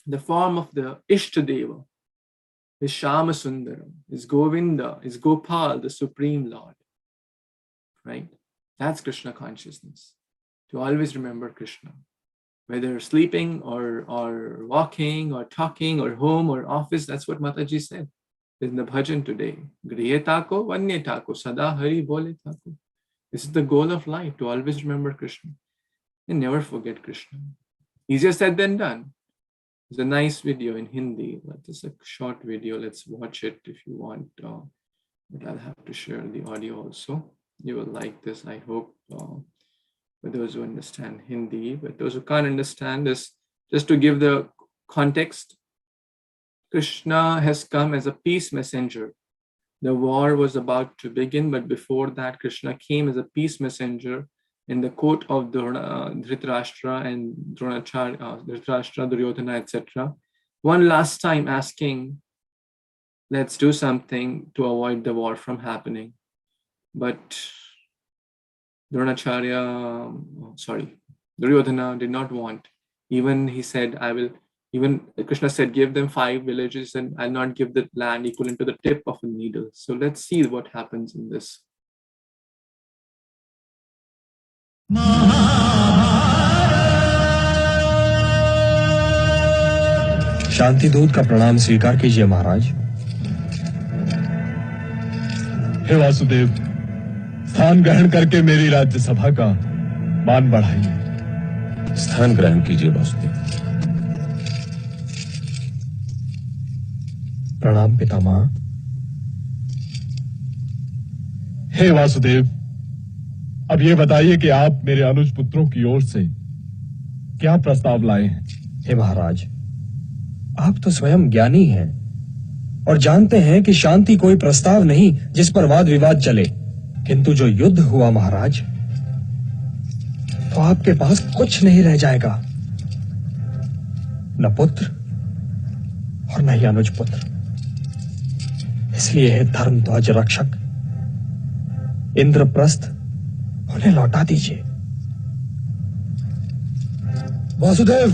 the form of the Ishtadeva, his Shama Sundaram, his Govinda, his Gopal, the Supreme Lord. Right? That's Krishna consciousness. To always remember Krishna. Whether sleeping or walking or talking or home or office, that's what Mataji said in the bhajan today. Grihe tako, vanye tako, sada hari bole tako. This is the goal of life, to always remember Krishna and never forget Krishna. Easier said than done. There's a nice video in Hindi. It's a short video. Let's watch it if you want. But I'll have to share the audio also. You will like this, I hope. For those who understand Hindi, but those who can't understand this, just to give the context, Krishna has come as a peace messenger. The war was about to begin, but before that, Krishna came as a peace messenger in the court of Dhritarashtra and Dhritarashtra, Duryodhana, etc. One last time asking, let's do something to avoid the war from happening. But Duryodhana did not want. Even he said, Krishna said, give them 5 villages and I'll not give the land equivalent to the tip of a needle. So let's see what happens in this. शांति दूत का प्रणाम स्वीकार कीजिए महाराज। हे वासुदेव, स्थान ग्रहण करके मेरी राज्यसभा का मान बढ़ाइए। स्थान ग्रहण कीजिए वासुदेव। प्रणाम पितामह। हे वासुदेव, अब ये बताइए कि आप मेरे अनुज पुत्रों की ओर से क्या प्रस्ताव लाए हैं? हे महाराज, आप तो स्वयं ज्ञानी हैं और जानते हैं कि शांति कोई प्रस्ताव नहीं जिस पर वाद विवाद चले, किंतु जो युद्ध हुआ महाराज, तो आपके पास कुछ नहीं रह जाएगा, न पुत्र और न ही अनुज पुत्र। इसलिए हे धर्म ध्वज रक्षक, इंद्रप्रस्थ उन्हें लौटा दीजिए। वासुदेव,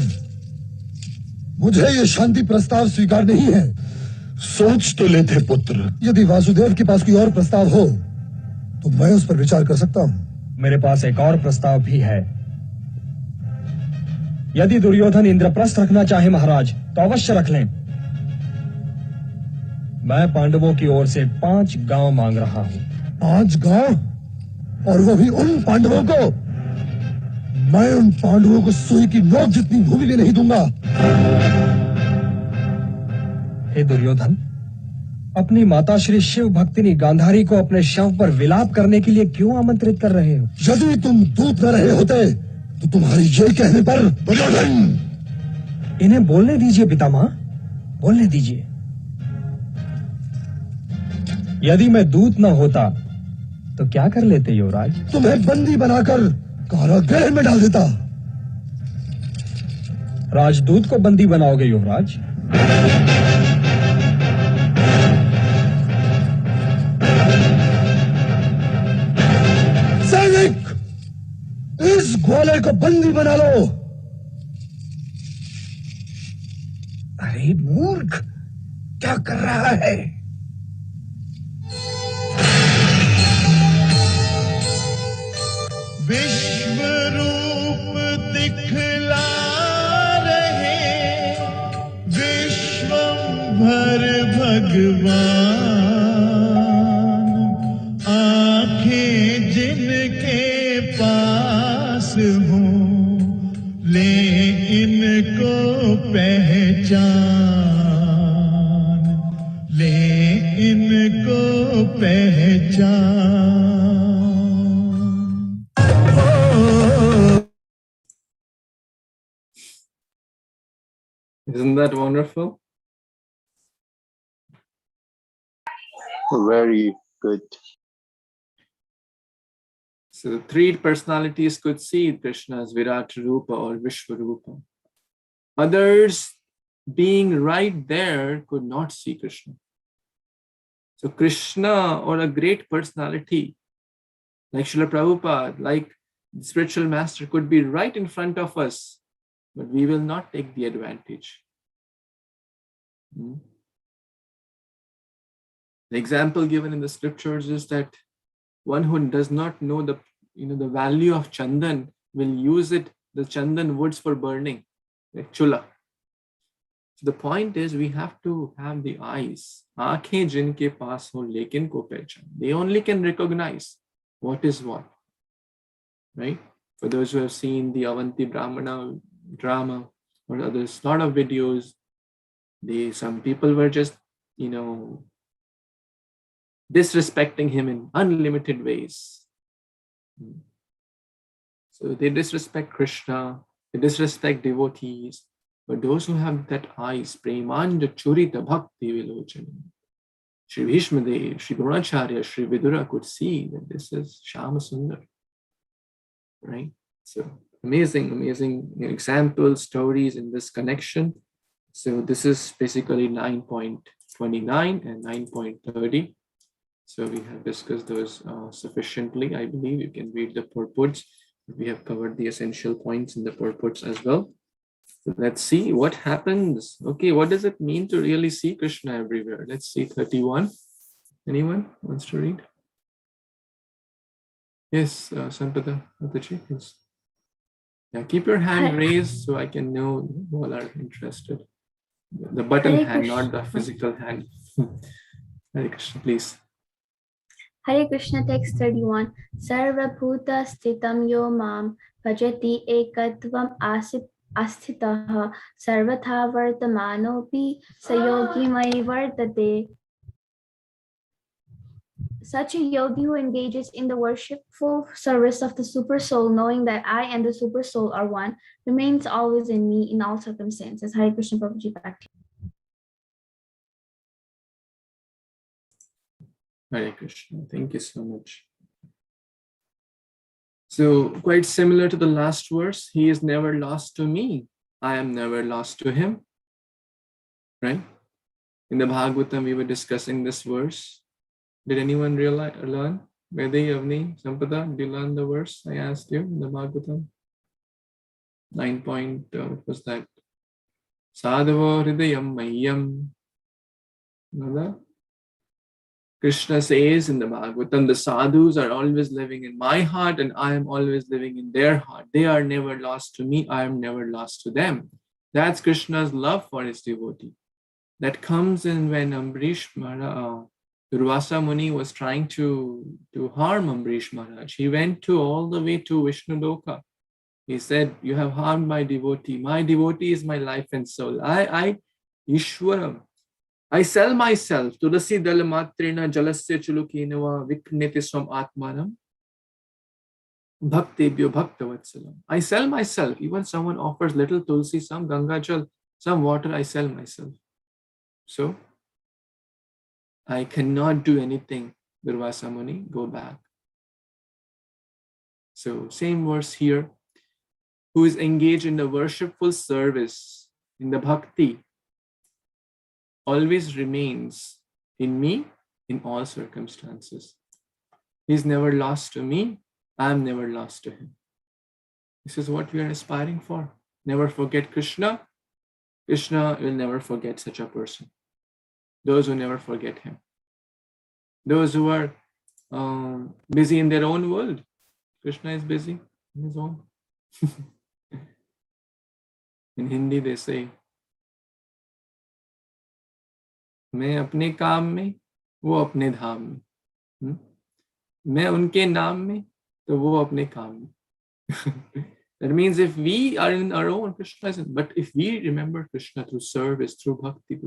मुझे ये शांति प्रस्ताव स्वीकार नहीं है। सोच तो लेते पुत्र, यदि वासुदेव के पास कोई और प्रस्ताव हो तो मैं उस पर विचार कर सकता हूं। मेरे पास एक और प्रस्ताव भी है। यदि दुर्योधन इंद्रप्रस्थ रखना चाहे महाराज तो अवश्य रख लें। मैं पांडवों की ओर से 5 गांव मांग रहा हूं। 5 गांव? और वो भी उन पांडवों को? मैं उन पांडवों को सुई की नोक जितनी भूमि भी नहीं दूंगा। हे दुर्योधन, अपनी माता श्री शिव भक्तिनी गांधारी को अपने शव पर विलाप करने के लिए क्यों आमंत्रित कर रहे हो? यदि तुम दूत न रहे होते तो तुम्हारी ये कहने पर दुर्योधन। इन्हें बोलने दीजिए पितामह, बोलने दीजिए। यदि मैं दूत न होता तो क्या कर लेते युवराज? तुम्हें बंदी बनाकर कारागृह में डाल देता। राजदूत को बंदी बनाओगे युवराज? सैनिक, इस ग्वाले को बंदी बना लो। अरे मूर्ख, क्या कर रहा है? विश्व रूप दिखला रहे विश्वंभर भगवान, आंखें जिनके पास हों ले इनको पहचान, ले इनको पहचान। Isn't that wonderful? Very good. So the three personalities could see Krishna's Virat Rupa or Vishwarupa. Others, being right there, could not see Krishna. So Krishna, or a great personality like Srila Prabhupada, like the spiritual master, could be right in front of us, but we will not take the advantage. The example given in the scriptures is that one who does not know the value of chandan will use the chandan woods for burning, like chula. So the point is, we have to have the eyes. Aankhein jinke paas ho lekin ko pehchan. They only can recognize what is what, right? For those who have seen the Avanti Brahmana drama or others, lot of videos, some people were just, disrespecting him in unlimited ways. So they disrespect Krishna, they disrespect devotees, but those who have that eyes, Premanja Churita Bhakti Vilochana, Sri Bhishmadev, Sri Dronacharya, Sri Vidura could see that this is Shama Sundar, right? So amazing examples, stories in this connection. So this is basically 9.29 and 9.30. So we have discussed those sufficiently. I believe you can read the purports. We have covered the essential points in the purports as well. So let's see what happens. Okay, what does it mean to really see Krishna everywhere? Let's see 31. Anyone wants to read? Yes, Sampada, Mataji, please. Yeah, keep your hand raised so I can know who all are interested. The button Hare hand, Krishna. not the physical hand. Hare Krishna, please. Hare Krishna, text 31. Sarva bhuta sthitam yo mam bhajati ekatvam asthitaha sarvatha vartamanopi sayogi mai vartate. Such a yogi who engages in the worshipful service of the Super Soul, knowing that I and the Super Soul are one, remains always in me in all circumstances. Hare Krishna, Prabhuji, back to you. Hare Krishna. Thank you so much. So quite similar to the last verse, he is never lost to me. I am never lost to him. Right? In the Bhagavatam, we were discussing this verse. Did anyone learn? Vedi, Avni, Sampada, did you learn the verse I asked you in the Bhagavatam? 9 point, what was that? Sadhava hridayam mayyam. Another? Krishna says in the Bhagavatam, the sadhus are always living in my heart and I am always living in their heart. They are never lost to me. I am never lost to them. That's Krishna's love for his devotee. That comes in when Durvasa Muni was trying to harm Ambrish Maharaj. He went all the way to Vishnu Loka. He said, you have harmed my devotee. My devotee is my life and soul. Ishwaram. I sell myself. Tulasi dalamatrena jalasya chulukinava vikneti swam atmanam bhaktebhyo bhaktavatsalam. I sell myself. Even someone offers little tulsi, some ganga jal, some water, I sell myself. So I cannot do anything. Durvasa Muni, go back. So same verse here. Who is engaged in the worshipful service, in the bhakti, always remains in me in all circumstances. He's never lost to me. I'm never lost to him. This is what we are aspiring for. Never forget Krishna. Krishna will never forget such a person. Those who never forget him. Those who are busy in their own world. Krishna is busy in his own. In Hindi they say, मैं अपने काम में, वो अपने धाम में. मैं उनके नाम में, तो वो अपने काम में. That means if we are in our own, Krishna isn't. But if we remember Krishna through service, through bhakti,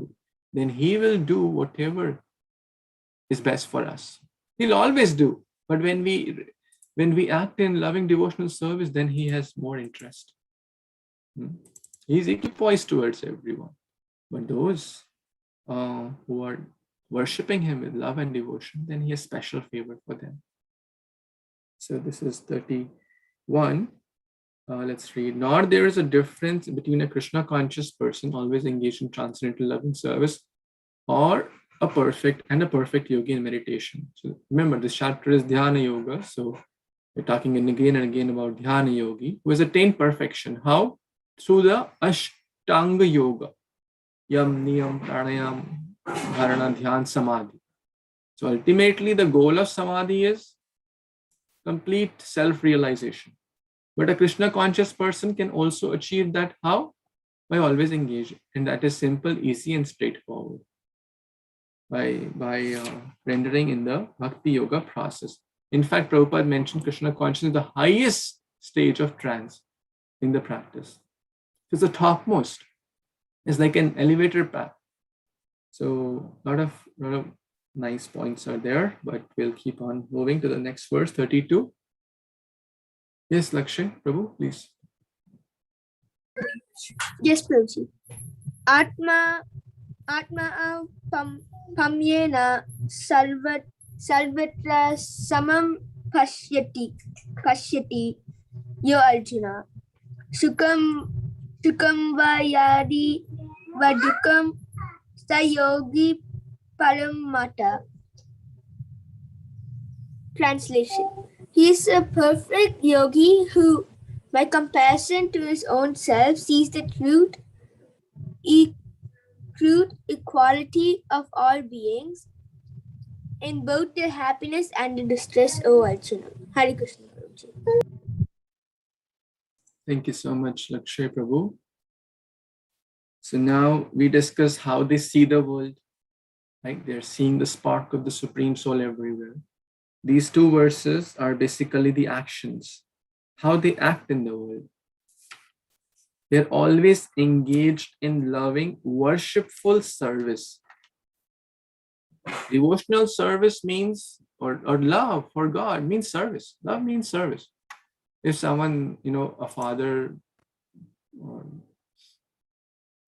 then he will do whatever is best for us. He'll always do. But when we act in loving devotional service, then he has more interest. He's equipoised towards everyone. But those who are worshipping him with love and devotion, then he has special favor for them. So this is 31. Let's read. Nor there is a difference between a Krishna conscious person always engaged in transcendental loving service or a perfect yogi in meditation. So remember, this chapter is Dhyana Yoga. So we're talking again and again about Dhyana Yogi who has attained perfection. How? Through the Ashtanga Yoga. Yam, Niyam, Pranayam, Dharana, Dhyan, Samadhi. So ultimately the goal of Samadhi is complete self-realization. But a Krishna conscious person can also achieve that. How? By always engaging. And that is simple, easy and straightforward. By rendering in the Bhakti Yoga process. In fact, Prabhupada mentioned Krishna consciousness is the highest stage of trance in the practice. It's the topmost. It's like an elevator path. So a lot of nice points are there, but we'll keep on moving to the next verse, 32. Yes, Lakshay, Prabhu, please. Yes, Prabhuji. Atma pamyena sarvatra samam pashyati yo Arjuna. Sukam vayadi vadukam sayogi paramata. Translation. He is a perfect yogi who, by comparison to his own self, sees the truth equality of all beings in both their happiness and their distress, O Arjuna. Hare Krishna. Thank you so much, Lakshay Prabhu. So now we discuss how they see the world. Right? They're seeing the spark of the Supreme Soul everywhere. These two verses are basically the actions, how they act in the world. They're always engaged in loving, worshipful service. Devotional service means, or love for God means service. Love means service. If someone, a father or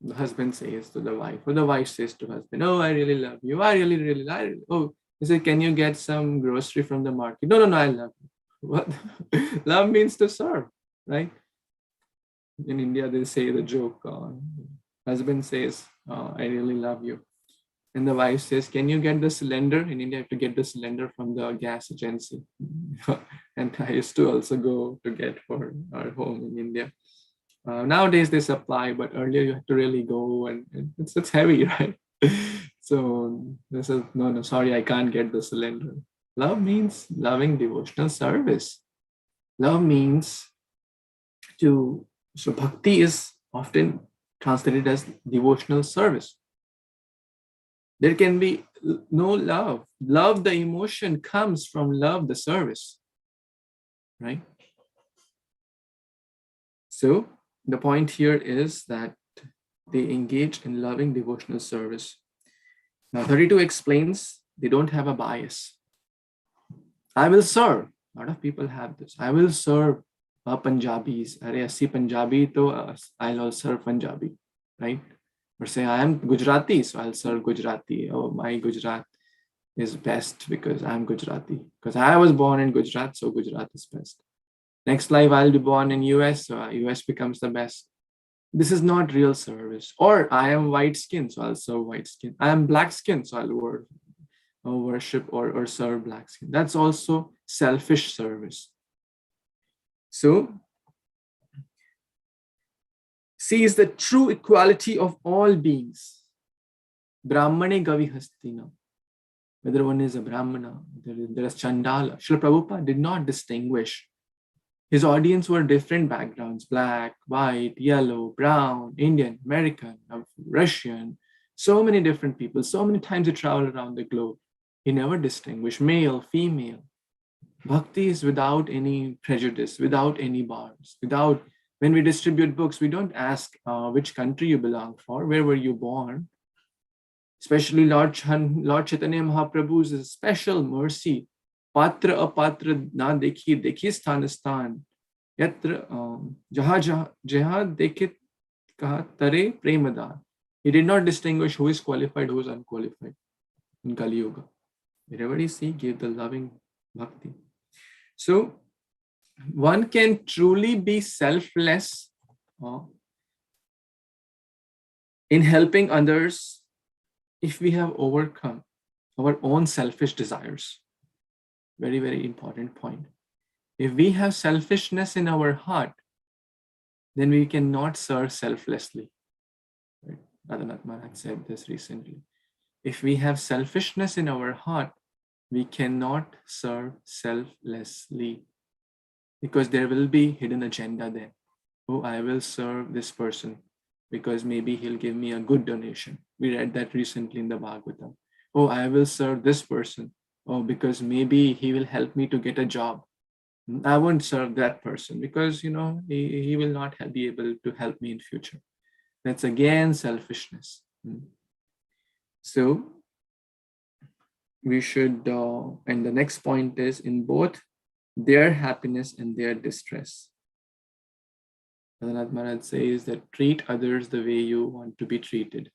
the husband says to the wife, or the wife says to husband, oh, I really love you. I really, oh, he said, can you get some grocery from the market? No, I love you. What? Love means to serve, right? In India, they say the joke, husband says, I really love you. And the wife says, can you get the cylinder? In India, you have to get the cylinder from the gas agency. And I used to also go to get for our home in India. Nowadays they supply, but earlier you had to really go and it's heavy, right? So they said, no, sorry, I can't get the cylinder. Love means loving devotional service. Love means so bhakti is often translated as devotional service. There can be no love. Love, the emotion, comes from love, the service, right? So the point here is that they engage in loving devotional service. Now 32 explains they don't have a bias. I will serve. A lot of people have this. I will serve Punjabis. I see Punjabi, so I'll serve Punjabi, right? Or say I am Gujarati, so I'll serve Gujarati. Oh, my Gujarat is best because I'm Gujarati. Because I was born in Gujarat, so Gujarat is best. Next life, I'll be born in US, so US becomes the best. This is not real service. Or I am white skin, so I'll serve white skin. I am black skin, so I'll worship or serve black skin. That's also selfish service. So, sees the true equality of all beings. Brahmane Gavi Hastina. Whether one is a Brahmana, there is Chandala. Srila Prabhupada did not distinguish. His audience were different backgrounds, black, white, yellow, brown, Indian, American, Russian, so many different people. So many times he traveled around the globe. He never distinguished male, female. Bhakti is without any prejudice, without any bars, when we distribute books, we don't ask which country you belong for, where were you born. Especially Lord Chaitanya Mahaprabhu's special mercy. Patra apatra na dekhi sthan sthan. Yatra jaha dekhit kaha tare premadan. He did not distinguish who is qualified, who is unqualified in Kali Yuga. Wherever he see, give the loving bhakti. So one can truly be selfless in helping others if we have overcome our own selfish desires. Very, very important point. If we have selfishness in our heart, then we cannot serve selflessly. Right? Radhanath Maharaj said this recently. If we have selfishness in our heart, we cannot serve selflessly, because there will be hidden agenda then. Oh, I will serve this person because maybe he'll give me a good donation. We read that recently in the Bhagavatam. Oh, I will serve this person. Oh, because maybe he will help me to get a job. I won't serve that person because, he will not be able to help me in future. That's again selfishness. So we should, and the next point is in both their happiness and their distress. Radhanath Maharaj says that treat others the way you want to be treated.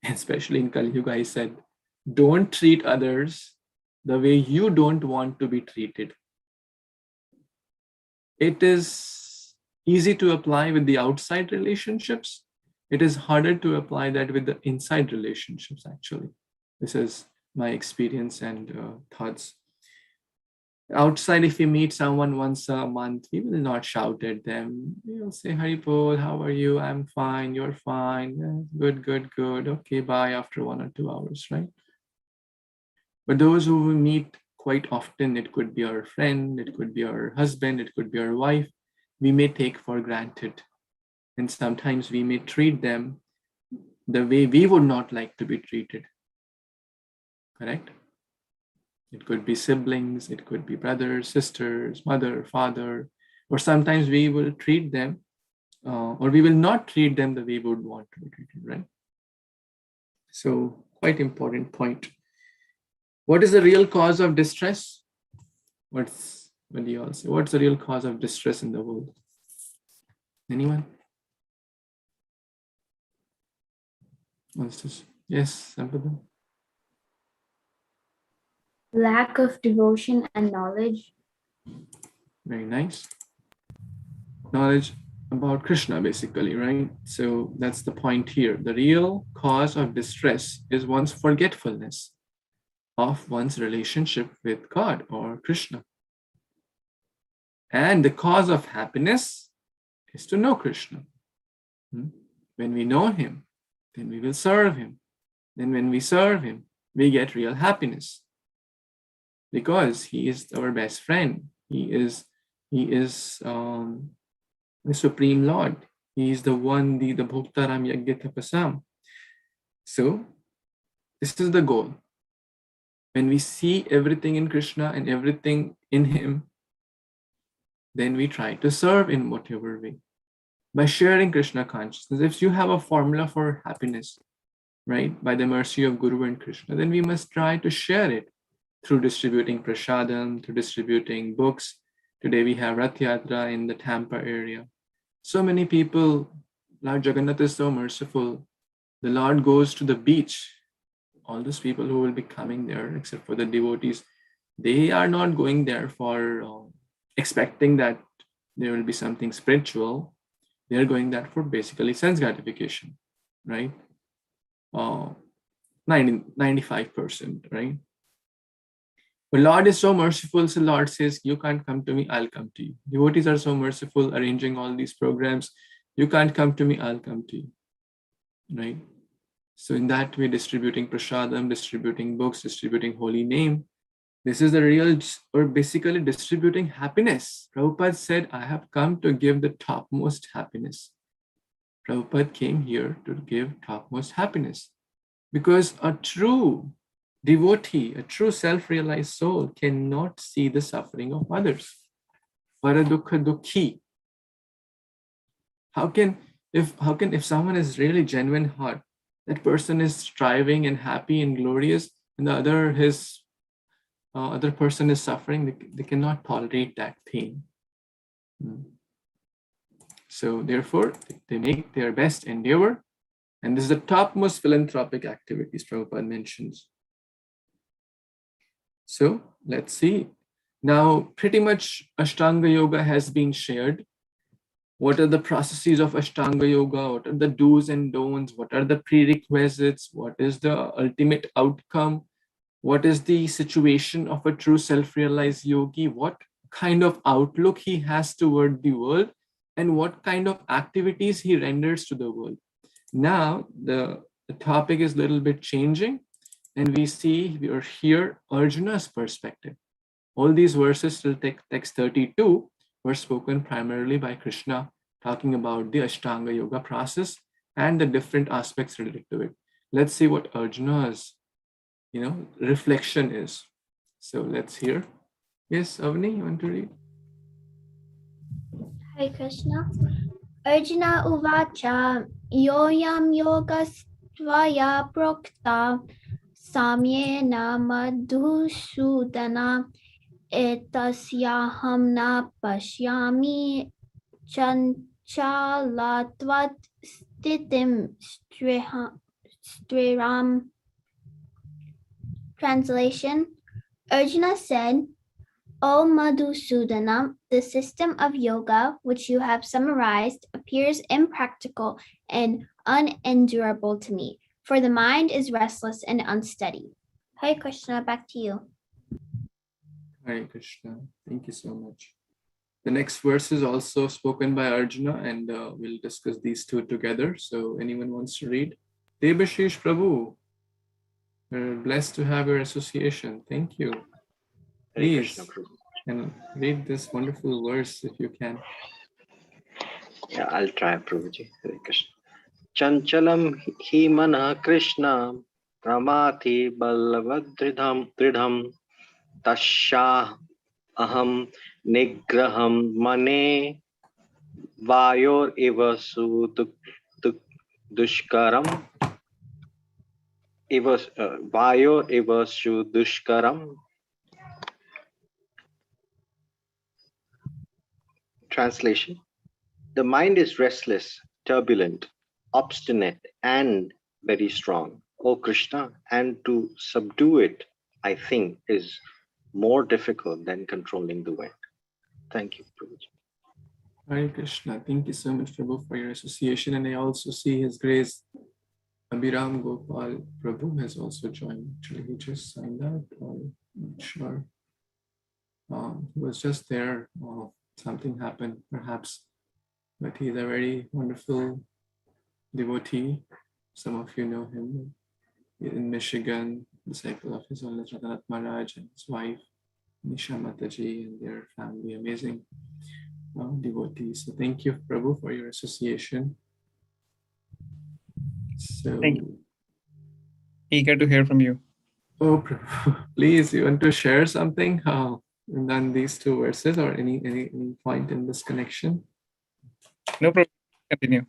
Especially in Kali Yuga, he said, don't treat others the way you don't want to be treated. It is easy to apply with the outside relationships. It is harder to apply that with the inside relationships, actually. This is my experience and thoughts. Outside, if we meet someone once a month, we will not shout at them. We will say, Haripol, how are you? I'm fine. You're fine. Yeah, good. Okay, bye after 1 or 2 hours, right? But those who we meet quite often, it could be our friend, it could be our husband, it could be our wife, we may take for granted. And sometimes we may treat them the way we would not like to be treated. Correct? It could be siblings, it could be brothers, sisters, mother, father, or sometimes we will treat them or we will not treat them the way we would want to be treated, right? So quite important point. What is the real cause of distress? What do you all say? What's the real cause of distress in the world? Anyone? What's this? Yes, Sampadan. Lack of devotion and knowledge. Very nice. Knowledge about Krishna, basically, right? So that's the point here. The real cause of distress is one's forgetfulness of one's relationship with God or Krishna. And the cause of happiness is to know Krishna. When we know him, then we will serve him. Then when we serve him, we get real happiness. Because he is our best friend. He is the Supreme Lord. He is the one, the Bhoktaram Yagya Tapasam. So this is the goal. When we see everything in Krishna and everything in him, then we try to serve in whatever way. By sharing Krishna consciousness, if you have a formula for happiness, right, by the mercy of Guru and Krishna, then we must try to share it through distributing prasadam, through distributing books. Today we have Rath Yatra in the Tampa area. So many people, Lord Jagannath is so merciful. The Lord goes to the beach. All those people who will be coming there, except for the devotees, they are not going there for expecting that there will be something spiritual. They are going there for basically sense gratification, right? 95%, right? But Lord is so merciful, so Lord says, you can't come to me, I'll come to you. Devotees are so merciful, arranging all these programs. You can't come to me, I'll come to you, right? So in that way, distributing prasadam, distributing books, distributing holy name, this is the real, or basically distributing happiness. Prabhupada said, I have come to give the topmost happiness. Prabhupada came here to give topmost happiness. Because a true devotee, a true self-realized soul cannot see the suffering of others. Paradukha dukhi. How can if someone is really genuine heart, that person is striving and happy and glorious, and the other person is suffering, they cannot tolerate that pain. So therefore, they make their best endeavor And this is the topmost philanthropic activities Prabhupada mentions. So let's see. Now, pretty much Ashtanga Yoga has been shared. What are the processes of Ashtanga Yoga? What are the do's and don'ts? What are the prerequisites? What is the ultimate outcome? What is the situation of a true self-realized yogi? What kind of outlook he has toward the world? And what kind of activities he renders to the world? Now, the topic is a little bit changing, and we are here Arjuna's perspective. All these verses till text 32 were spoken primarily by Krishna, talking about the Ashtanga Yoga process and the different aspects related to it. Let's see what Arjuna's reflection is. So let's hear. Yes, Avni, you want to read? Hare Krishna. Arjuna uvacha yoyam yogastvaya prokta samyena madhusudana etasyaham na pashyami chanchalatvat stitim striram. Translation. Arjuna said, O Madhusudana, the system of yoga which you have summarized appears impractical and unendurable to me, for the mind is restless and unsteady. Hare Krishna, back to you. Hare Krishna. Thank you so much. The next verse is also spoken by Arjuna, and we'll discuss these two together. So anyone wants to read? Debashish Prabhu, we're blessed to have your association. Thank you. Please, and read this wonderful verse if you can. Yeah, I'll try, Prabhuji. Hare Krishna. Chanchalam hi mana Krishna pramati ballavadridham tasya aham nigraham mane vayor eva su dushkaram vayor eva su dushkaram. Translation. The mind is restless, turbulent, obstinate, and very strong, O Krishna, and to subdue it, I think, is more difficult than controlling the wind. Thank you, Prabhuji. Hare Krishna. Thank you so much, Prabhu, for your association. And I also see His Grace Abhiram Gopal Prabhu has also joined. Actually, he just signed out, I'm not sure. He was just there. Something happened, perhaps. But he's a very wonderful devotee. Some of you know him in Michigan, disciple of His Holiness Radhanath Maharaj and his wife, Nisha Mataji, and their family. Amazing devotees. So thank you, Prabhu, for your association. So, thank you. Eager to hear from you. Oh, Prabhu, please, you want to share something on these two verses or any point in this connection? No problem. Continue.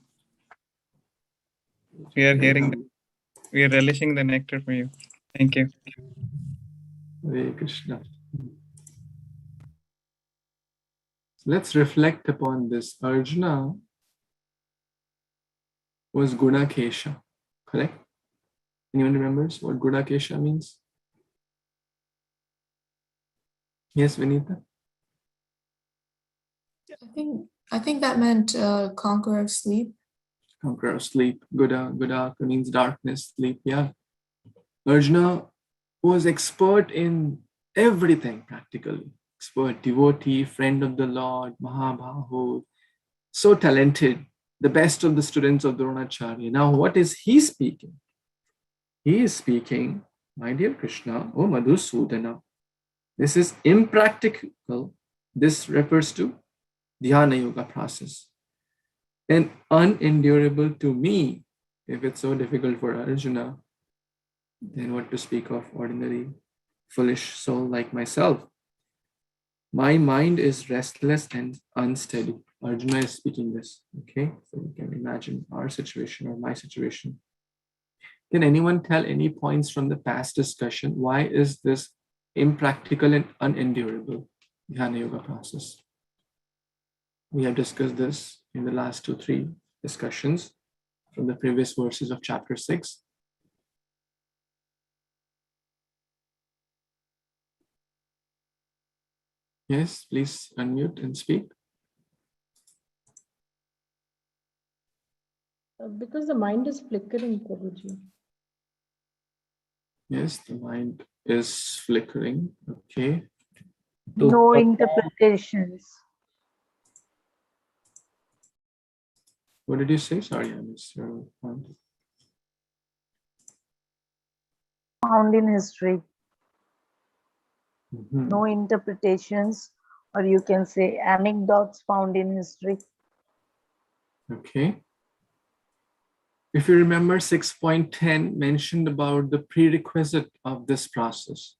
We are hearing, we are relishing the nectar from you. Thank you. Hare Krishna. Let's reflect upon this. Arjuna was Gunakesha, correct? Anyone remembers what Gunakesha means? Yes, Vinita? I think that meant conqueror of sleep. Conqueror of sleep. Guda means darkness, sleep, yeah. Arjuna was expert in everything practically. Expert devotee, friend of the Lord, Mahabhahu, so talented, the best of the students of Dronacharya. Now, what is he speaking? He is speaking, my dear Krishna, O Madhusudana, this is impractical. This refers to Dhyana Yoga process. And unendurable to me. If it's so difficult for Arjuna, then what to speak of ordinary foolish soul like myself? My mind is restless and unsteady. Arjuna is speaking this, okay? So you can imagine our situation or my situation. Can anyone tell any points from the past discussion? Why is this impractical and unendurable Dhyana Yoga process? We have discussed this in the last 2-3 discussions from the previous verses of chapter 6. Yes, please unmute and speak. Because the mind is flickering, Prabhuji. Yes, the mind is flickering. Okay. No interpretations. What did you say? Sorry, I missed your point. Found in history. Mhm. No interpretations, or you can say anecdotes found in history. Okay. If you remember, 6.10 mentioned about the prerequisite of this process.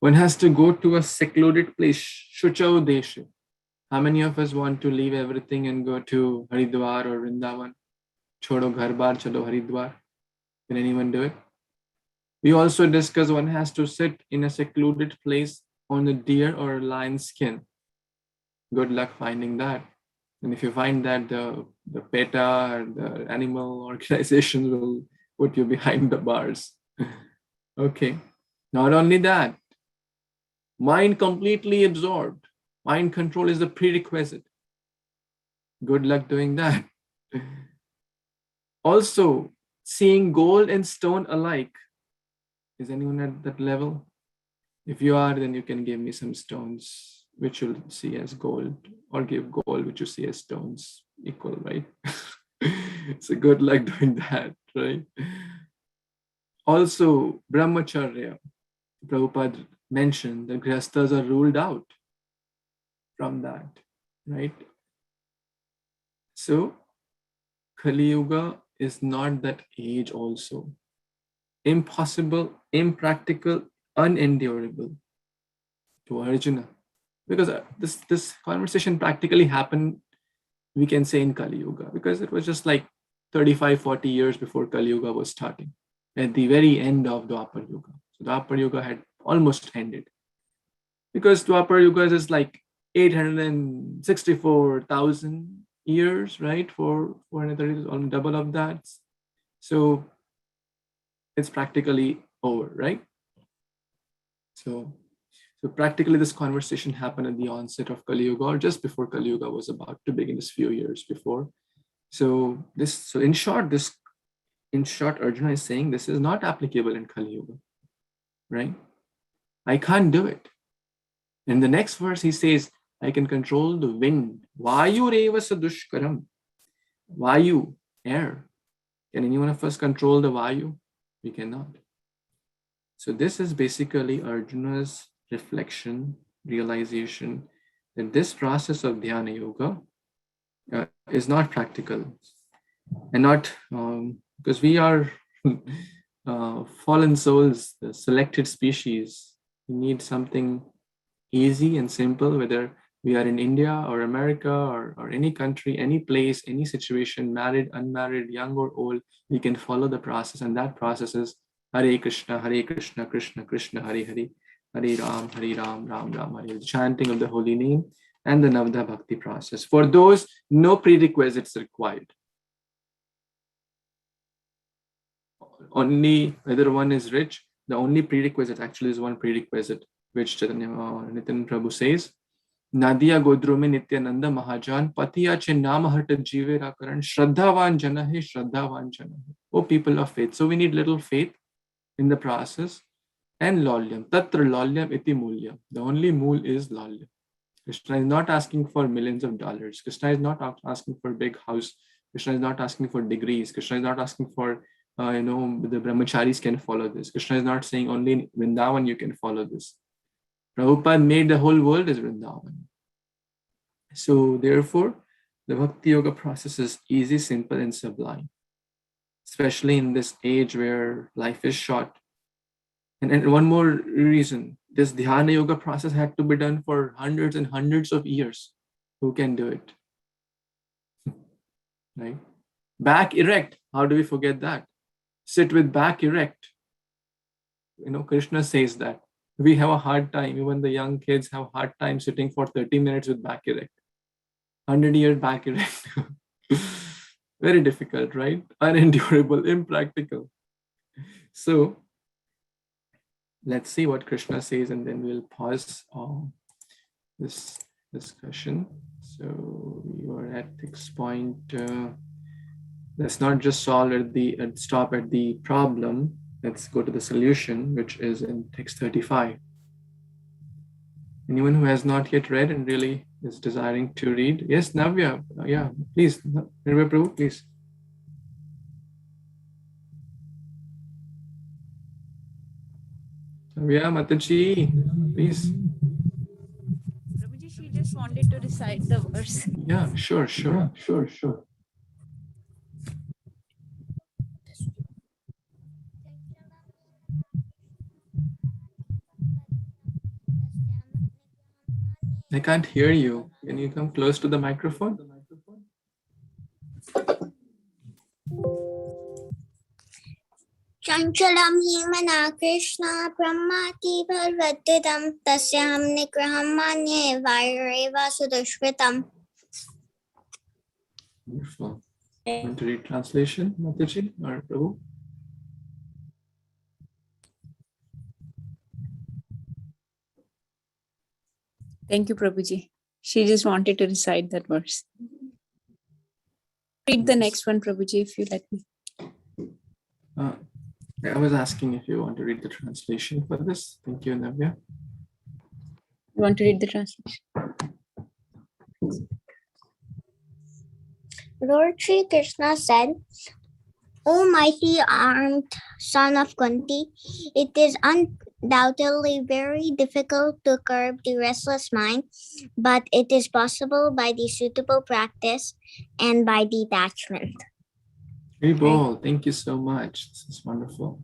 One has to go to a secluded place, Shuchau Deshe. How many of us want to leave everything and go to Haridwar or Vrindavan? Chodo ghar bar, chalo Haridwar. Can anyone do it? We also discuss one has to sit in a secluded place on a deer or lion skin. Good luck finding that. And if you find that, the PETA and the animal organizations will put you behind the bars. Okay. Not only that, mind completely absorbed. Mind control is the prerequisite. Good luck doing that. Also, seeing gold and stone alike. Is anyone at that level? If you are, then you can give me some stones which you'll see as gold, or give gold which you see as stones equal, right? So good luck doing that, right? Also, brahmacharya. Prabhupada mentioned that grihasthas are ruled out from that, right? So Kali Yuga is not that age also. Impossible, impractical, unendurable to Arjuna. Because this conversation practically happened, we can say, in Kali Yuga, because it was just like 35, 40 years before Kali Yuga was starting, at the very end of Dwapar Yuga. So Dwapar Yuga had almost ended. Because Dwapar Yuga is like 864,000 years, right? For 430, almost double of that. So it's practically over, right? So practically this conversation happened at the onset of Kali Yuga, or just before Kali Yuga was about to begin, just few years before. So in short, Arjuna is saying this is not applicable in Kali Yuga, right? I can't do it. In the next verse, he says, I can control the wind. Vayu reva sadushkaram. Vayu, air. Can any one of us control the Vayu? We cannot. So this is basically Arjuna's reflection, realization that this process of Dhyana Yoga is not practical. And not because we are fallen souls, the selected species. We need something easy and simple, whether we are in India or America or any country, any place, any situation, married, unmarried, young or old, we can follow the process. And that process is Hare Krishna, Krishna Krishna, Hare Hare, Ram, Ram Ram, Hare. The chanting of the holy name and the Navadha Bhakti process. For those, no prerequisites required. Only whether one is rich, the only prerequisite actually is one prerequisite, which Nitin Prabhu says, Nadia Godru mein Nityananda Mahajan, Patiya che naam hart jive rakaran, Shraddhavan jana hai, Shraddhavan jana hai. Oh, people of faith. So we need little faith in the process. And Laulyam, Tatra Laulyam iti Mulyam. The only mool is Laulyam. Krishna is not asking for millions of dollars. Krishna is not asking for a big house. Krishna is not asking for degrees. Krishna is not asking for, the brahmacharis can follow this. Krishna is not saying only in Vrindavan you can follow this. Prabhupada made the whole world as Vrindavan. So therefore, the Bhakti Yoga process is easy, simple, and sublime, especially in this age where life is short. And one more reason, this Dhyana Yoga process had to be done for hundreds and hundreds of years. Who can do it? Right? Back erect. How do we forget that? Sit with back erect. Krishna says that. We have a hard time, even the young kids have a hard time sitting for 30 minutes with back erect. 100 years back erect. Very difficult, right? Unendurable, impractical. So let's see what Krishna says, and then we'll pause this discussion. So we are at text point. Let's not just stop at the problem. Let's go to the solution, which is in text 35. Anyone who has not yet read and really is desiring to read? Yes, Navya. Yeah, please. Nirvay Prabhu, please. Navya, Mataji, please. Prabhuji, she just wanted to recite the verse. Yeah, sure. I can't hear you. Can you come close to the microphone? Chanchalam himana Krishna brahmati bhalvadidam tasyam nigraham manye vaireva sudushritam. Wonderful. Want to read translation, Mataji or Prabhu? Thank you, Prabhuji. She just wanted to recite that verse. Read the next one, Prabhuji, if you let me. I was asking if you want to read the translation for this. Thank you, Navya. You want to read the translation? Lord Sri Krishna said, O mighty armed son of Kunti, it is undoubtedly very difficult to curb the restless mind, but it is possible by the suitable practice and by detachment. Haribol, thank you so much. This is wonderful.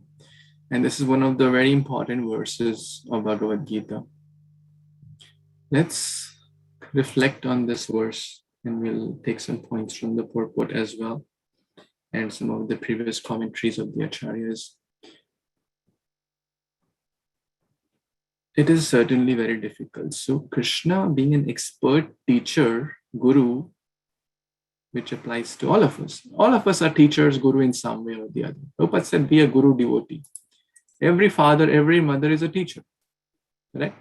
And this is one of the very important verses of Bhagavad Gita. Let's reflect on this verse, and we'll take some points from the purport as well, and some of the previous commentaries of the Acharyas. It is certainly very difficult. So Krishna, being an expert teacher, guru, which applies to all of us. All of us are teachers, guru in some way or the other. Prabhupada said, be a guru devotee. Every father, every mother is a teacher, correct?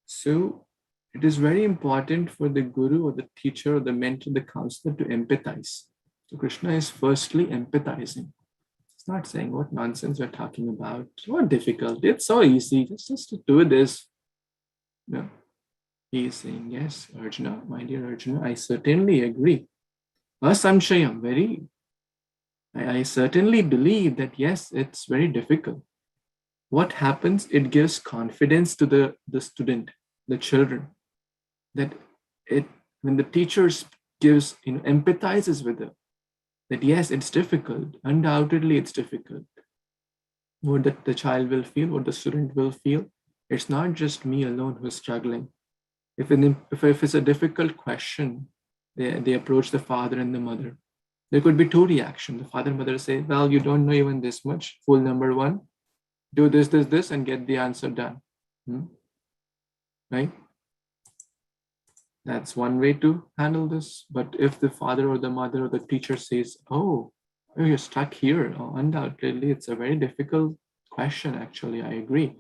So it is very important for the guru or the teacher or the mentor, the counselor to empathize. So Krishna is firstly empathizing. It's not saying what nonsense we're talking about, what difficult, it's so easy, just to do this. No. He is saying, yes, Arjuna, my dear Arjuna, I certainly agree. Asamshayam, I certainly believe that, yes, it's very difficult. What happens? It gives confidence to the student, the children, that when the teacher gives, empathizes with them, that yes, it's difficult. Undoubtedly, it's difficult. What the child will feel, what the student will feel, it's not just me alone who's struggling. If it's a difficult question, they approach the father and the mother. There could be two reactions. The father and mother say, well, you don't know even this much. Rule number one, do this, and get the answer done. Right? That's one way to handle this. But if the father or the mother or the teacher says, oh, you're stuck here, undoubtedly, it's a very difficult question, actually, I agree.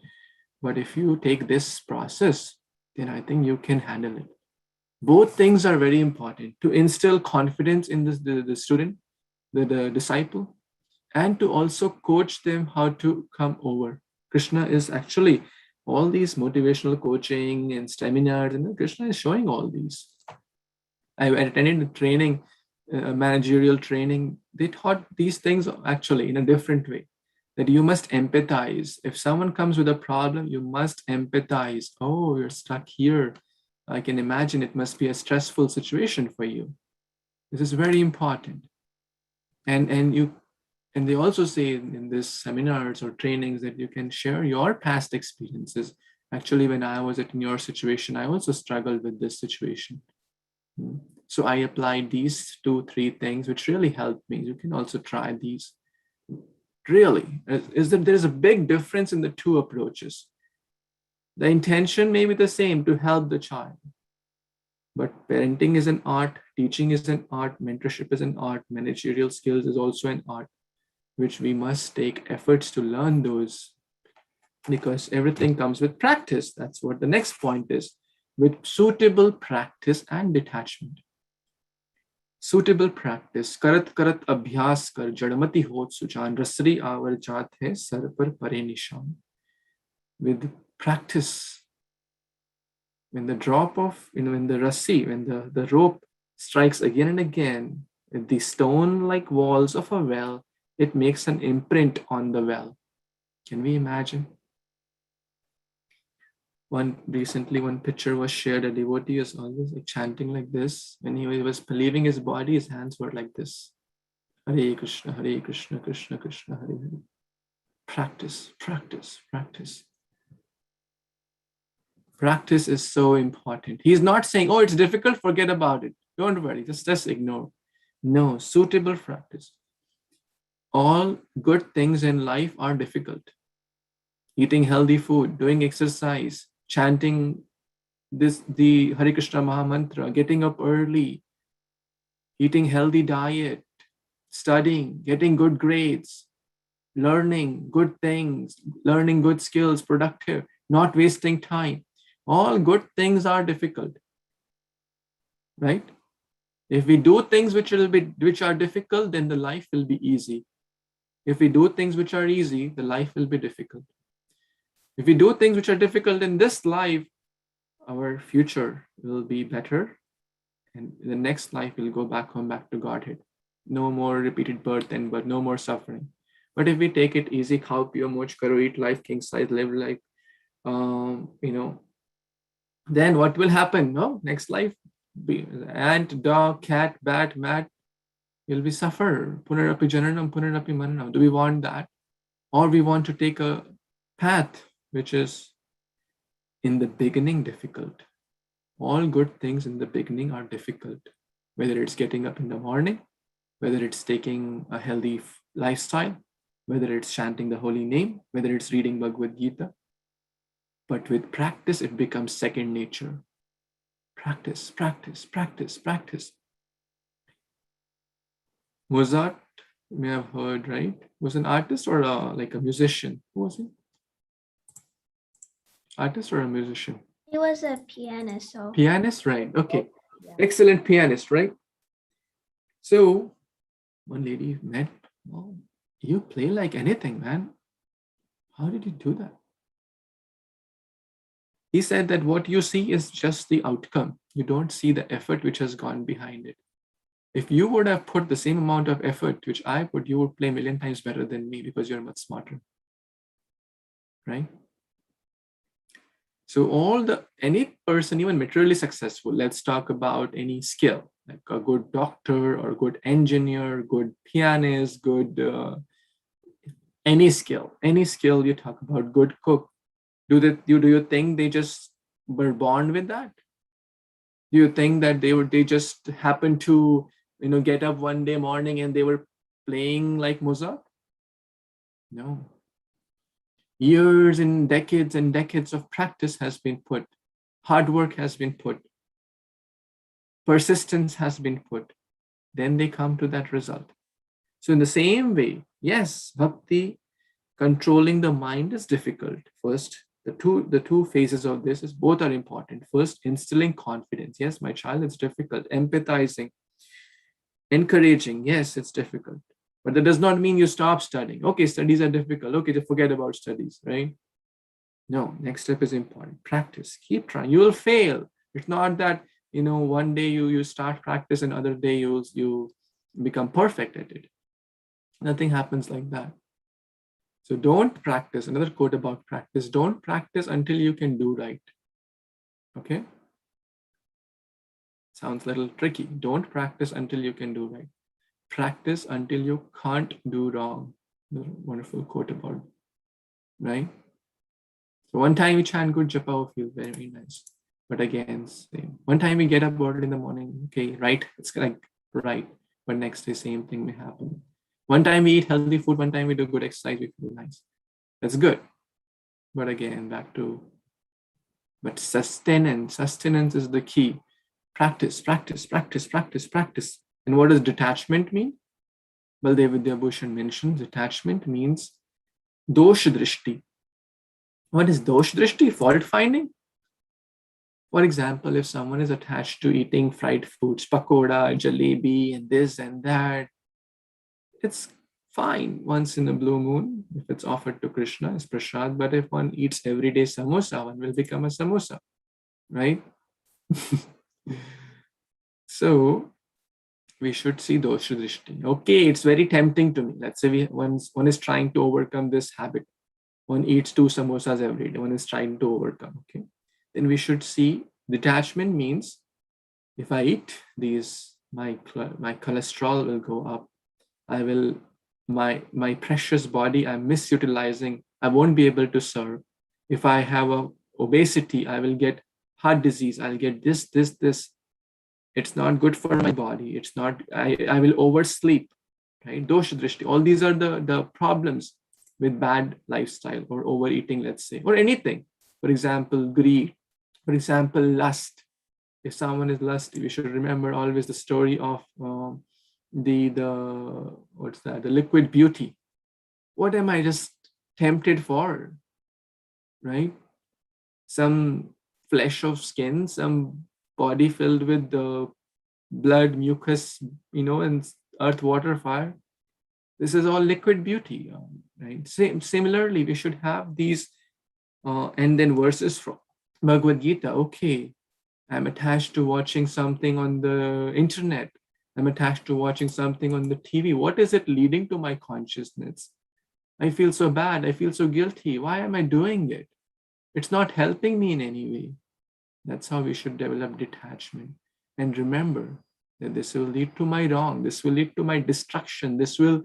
But if you take this process, then I think you can handle it. Both things are very important, to instill confidence in the student, the disciple, and to also coach them how to come over. Krishna is actually all these motivational coaching and seminars, and Krishna is showing all these. I attended a training, managerial training. They taught these things actually in a different way, that you must empathize. If someone comes with a problem, you must empathize. Oh, you're stuck here. I can imagine it must be a stressful situation for you. This is very important. And they also say in these seminars or trainings that you can share your past experiences. Actually, when I was in your situation, I also struggled with this situation. So I applied these 2-3 things, which really helped me. You can also try these. Really, is that there's a big difference in the two approaches. The intention may be the same, to help the child. But parenting is an art, teaching is an art, mentorship is an art, managerial skills is also an art, which we must take efforts to learn those, because everything comes with practice. That's what the next point is. With suitable practice and detachment. Suitable practice. Karat karat abhyas kar jadmati hot sujan rasri avar jaat hai sar par pare nishan. With practice, when the drop of, when the rassi, when the rope strikes again and again with the stone-like walls of a well, it makes an imprint on the well. Can we imagine? Recently, one picture was shared. A devotee was always like chanting like this. When he was leaving his body, his hands were like this. Hare Krishna, Krishna Krishna, Hare Hare. Practice, practice, practice. Practice is so important. He's not saying, oh, it's difficult, forget about it. Don't worry, just ignore. No, suitable practice. All good things in life are difficult. Eating healthy food, doing exercise, chanting the Hare Krishna Maha Mantra, getting up early, eating healthy diet, studying, getting good grades, learning good things, learning good skills, productive, not wasting time. All good things are difficult, right? If we do things which are difficult, then the life will be easy. If we do things which are easy, the life will be difficult. If we do things which are difficult in this life, our future will be better, and in the next life we'll go back home, back to Godhead. No more repeated birth and birth, no more suffering. But if we take it easy, khao piyo moj karo, eat life king size, live like, then what will happen? No, next life, be ant, dog, cat, bat, mat, you'll be suffer. Punarapi jananam, punarapi maranam. Do we want that? Or we want to take a path which is in the beginning difficult. All good things in the beginning are difficult. Whether it's getting up in the morning, whether it's taking a healthy lifestyle, whether it's chanting the holy name, whether it's reading Bhagavad Gita. But with practice, it becomes second nature. Practice, practice, practice, practice. Mozart, you may have heard, right? Was an artist or like a musician? Who was he? Artist or a musician? He was a pianist. So Pianist, right? Okay. Excellent pianist, right? So one lady met, oh, you play like anything, man. How did you do that? He said that what you see is just the outcome. You don't see the effort which has gone behind it. If you would have put the same amount of effort which I put, you would play a million times better than me because you're much smarter, right? So any person, even materially successful, let's talk about any skill, like a good doctor or good engineer, good pianist, good, any skill you talk about, good cook. Do you think they just were born with that? Do you think that they just happened to, get up one day morning and they were playing like Mozart? No. Years and decades of practice has been put. Hard work has been put. Persistence has been put. Then they come to that result. So in the same way, yes, bhakti, controlling the mind is difficult. First, the two phases of this is both are important. First, instilling confidence. Yes, my child, it's difficult. Empathizing, encouraging. Yes, it's difficult. But that does not mean you stop studying. Okay, studies are difficult. Okay, to forget about studies, right? No, next step is important. Practice. Keep trying. You will fail. It's not that, one day you start practice and other day you become perfect at it. Nothing happens like that. So don't practice. Another quote about practice. Don't practice until you can do right. Okay? Sounds a little tricky. Don't practice until you can do right. Practice until you can't do wrong. Wonderful quote about it, right? So one time we chant good japa will feel very, very nice. But again, same. One time we get up early in the morning, okay, right? It's like right. But next day, same thing may happen. One time we eat healthy food, one time we do good exercise, we feel nice. That's good. But again, but sustenance is the key. Practice, practice, practice, practice, practice. And what does detachment mean? Baldev Vidyabhushan mentions detachment means dosh drishti. What is dosh drishti? Fault finding. For example, if someone is attached to eating fried foods, pakoda, jalebi, and this and that, it's fine once in a blue moon if it's offered to Krishna as prasad. But if one eats every day samosa, one will become a samosa, right? So we should see dosha drishti. Okay, it's very tempting to me. Let's say one is trying to overcome this habit. One eats 2 samosas every day. One is trying to overcome. Okay, then we should see detachment means if I eat these, my cholesterol will go up. I will my precious body I'm misutilizing. I won't be able to serve. If I have a obesity, I will get heart disease. I'll get this. It's not good for my body. It's not. I will oversleep. Right? Dosha drishti. All these are the problems with bad lifestyle or overeating, let's say, or anything. For example, greed. For example, lust. If someone is lusty, we should remember always the story of the what's that? The liquid beauty. What am I just tempted for? Right? Some flesh of skin, some body filled with the blood, mucus, and earth, water, fire. This is all liquid beauty, right? Similarly, we should have these, and then verses from Bhagavad Gita. Okay, I'm attached to watching something on the internet. I'm attached to watching something on the TV. What is it leading to my consciousness? I feel so bad. I feel so guilty. Why am I doing it? It's not helping me in any way. That's how we should develop detachment. And remember that this will lead to my wrong. This will lead to my destruction. This will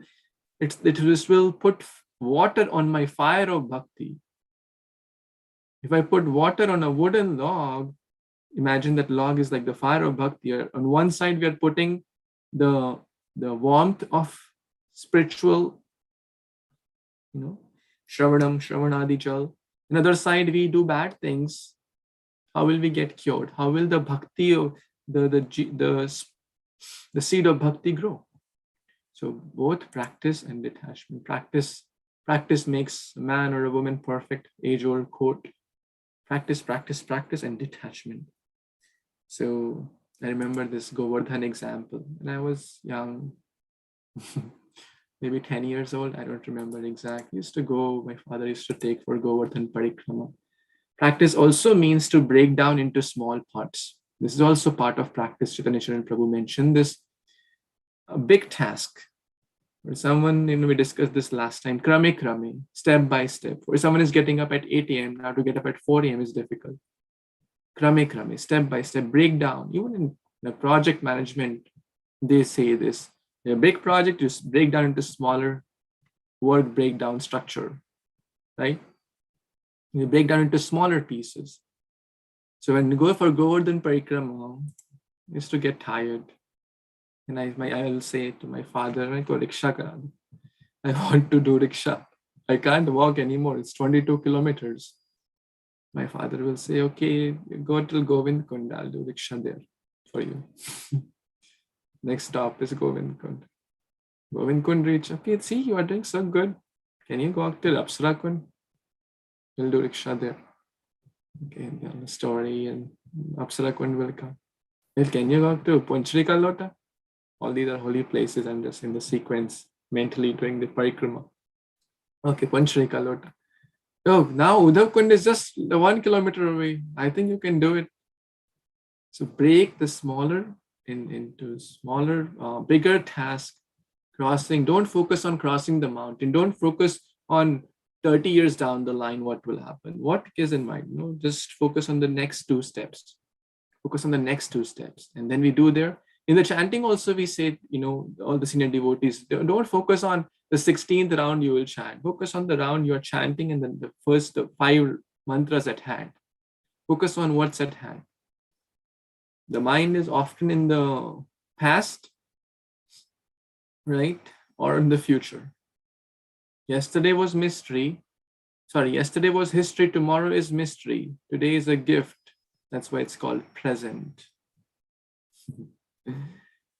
put water on my fire of bhakti. If I put water on a wooden log, imagine that log is like the fire of bhakti. On one side, we are putting the warmth of spiritual, shravanadi jal. Another side, we do bad things. How will we get cured? How will the bhakti of the seed of bhakti grow? So both practice and detachment. Practice makes a man or a woman perfect. Age-old quote. Practice, practice, practice, and detachment. So I remember this Govardhan example. When I was young, maybe 10 years old, I don't remember exactly. My father used to take for Govardhan Parikrama. Practice also means to break down into small parts. This is also part of practice. Chaitanya Charan Prabhu mentioned this. A big task. For someone, we discussed this last time, krame, step by step. For someone is getting up at 8 a.m., now to get up at 4 a.m. is difficult. Krame, step by step, break down. Even in the project management, they say this. A big project, just break down into smaller work breakdown structure, right? You break down into smaller pieces. So when you go for Govardhan Parikrama, I used to get tired. And I will say to my father, I go rickshaw karado. I want to do rickshaw. I can't walk anymore. It's 22 kilometers. My father will say, okay, go till Govind Kund. I'll do rickshaw there for you. Next stop is Govind Kund. Govind Kund reach. Okay, see, you are doing so good. Can you go up till Apsara Kund? We'll do rickshaw there. Okay, and tell the story and Apsara Kund will come. Well, can you go up to Punchri Lota? All these are holy places. I'm just in the sequence mentally doing the parikrama. Okay, Punchri Lota. Oh, now Uddhav Kund is just 1 kilometer away. I think you can do it. So break the smaller into smaller, bigger task. Crossing. Don't focus on crossing the mountain. Don't focus on 30 years down the line what will happen. What is in mind? Just focus on the next 2 steps. Focus on the next 2 steps. And then we do there. In the chanting also we say, all the senior devotees, don't focus on the 16th round you will chant. Focus on the round you are chanting and then the first 5 mantras at hand. Focus on what's at hand. The mind is often in the past, right? Or in the future. Yesterday was history. Tomorrow is mystery. Today is a gift. That's why it's called present.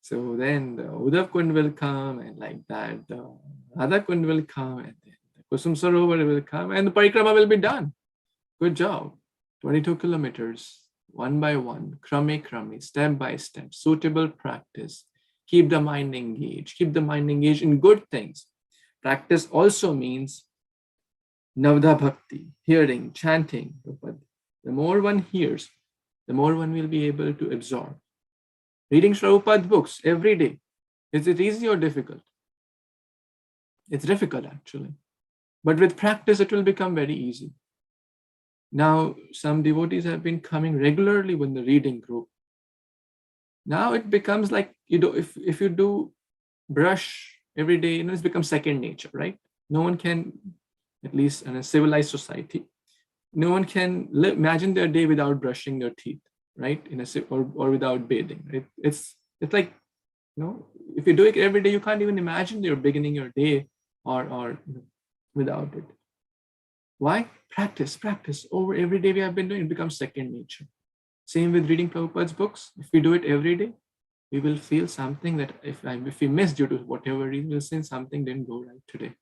So then the Uddhav Kund will come, and like that, the Radha Kund will come, and then the Kusum Sarovar will come, and the parikrama will be done. Good job. 22 kilometers, one by one, krame, step by step, suitable practice. Keep the mind engaged. Keep the mind engaged in good things. Practice also means Navda Bhakti, hearing, chanting. The more one hears, the more one will be able to absorb. Reading Prabhupada books every day. Is it easy or difficult? It's difficult actually. But with practice, it will become very easy. Now, some devotees have been coming regularly with the reading group. Now it becomes like, if you do brush every day, it's become second nature, right? No one can, at least in a civilized society, no one can imagine their day without brushing their teeth, right? Or without bathing, right? It's like, if you do it every day, you can't even imagine you're beginning your day or without it. Why? Practice over every day we have been doing, it becomes second nature. Same with reading Prabhupada's books. If we do it every day, we will feel something that if we miss due to whatever reason, we'll say something didn't go right today,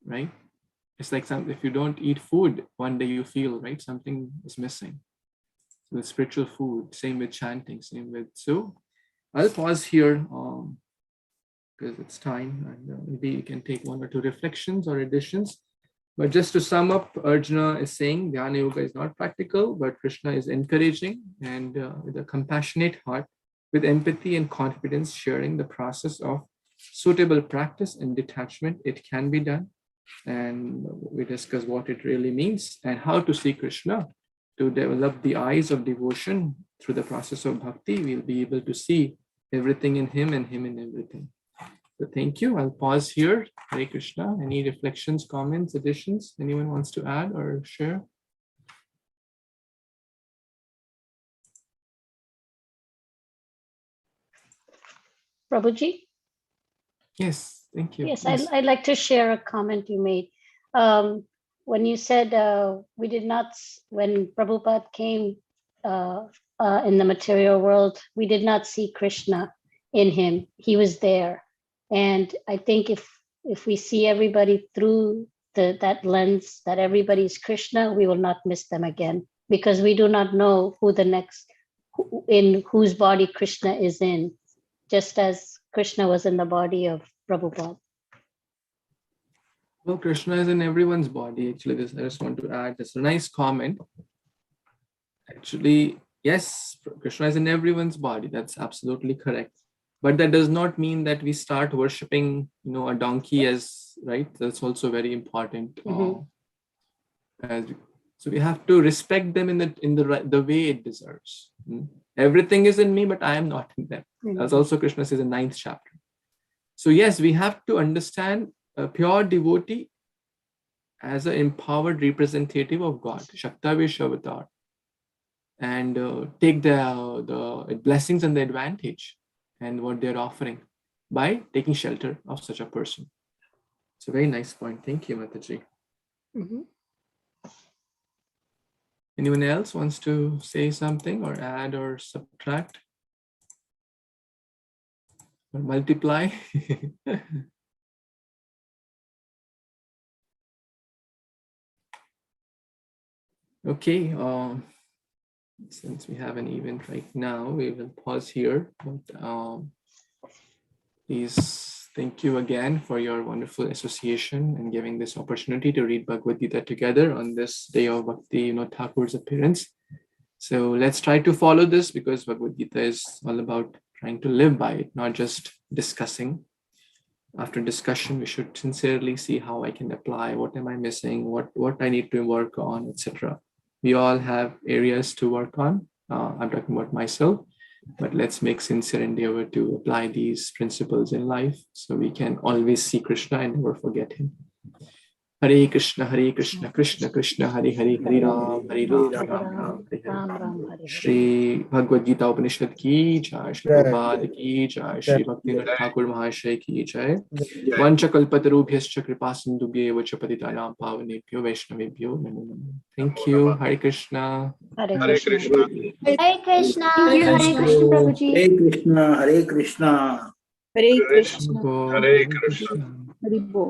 right? It's like if you don't eat food, one day you feel, right, something is missing. So with spiritual food, same with chanting, so I'll pause here because it's time, and maybe you can take one or two reflections or additions. But just to sum up, Arjuna is saying Dhyana Yoga is not practical, but Krishna is encouraging, and with a compassionate heart, with empathy and confidence, sharing the process of suitable practice and detachment, it can be done. And we discuss what it really means and how to see Krishna. To develop the eyes of devotion through the process of bhakti, we'll be able to see everything in him and him in everything. So thank you. I'll pause here. Hare Krishna. Any reflections, comments, additions? Anyone wants to add or share? Prabhuji? Yes, thank you. Yes, I'd like to share a comment you made. When you said when Prabhupada came in the material world, we did not see Krishna in him. He was there. And I think if we see everybody through that lens, that everybody's Krishna, we will not miss them again, because we do not know in whose body Krishna is in, just as Krishna was in the body of Prabhupada. Well, Krishna is in everyone's body. Actually, I just want to add, that's a nice comment. Actually, yes, Krishna is in everyone's body. That's absolutely correct. But that does not mean that we start worshipping, a donkey as, right? That's also very important. So we have to respect them in the way it deserves. Everything is in me, but I am not in them. As also Krishna says in 9th chapter. So yes, we have to understand a pure devotee as an empowered representative of God, Shaktavish avatar, and take the blessings and the advantage and what they're offering by taking shelter of such a person. It's a very nice point. Thank you, Mataji. Anyone else wants to say something or add or subtract or multiply? Okay, since we have an event right now, we will pause here. But please, thank you again for your wonderful association and giving this opportunity to read Bhagavad Gita together on this day of Bhakti, Thakur's appearance. So let's try to follow this, because Bhagavad Gita is all about trying to live by it, not just discussing. After discussion, we should sincerely see how I can apply, what am I missing, what I need to work on, etc. We all have areas to work on. I'm talking about myself, but let's make sincere endeavor to apply these principles in life so we can always see Krishna and never forget him. Hare Krishna, Krishna Krishna, Hare Hare, Hare Ram, Ram Ram, Hare Hare. Ram Ram Hare Hare. Shri Bhagavad Gita Upanishad ki jai, Shri Prabhupada ki jai, Shri Bhaktivinoda Thakur Mahashaya ki jai. Vancha kalpatarubhyascha kripa sindhubhyev vacha patitanam pavanebhyo vaishnavebhyo namo namo. Thank you. Hare Krishna. Hare Hare Krishna. Krishna. Hare Krishna. Hare Krishna, Prabhuji. Hare Krishna, Hare Krishna. Hare Hare Krishna. Hare Krishna. Hare Bo.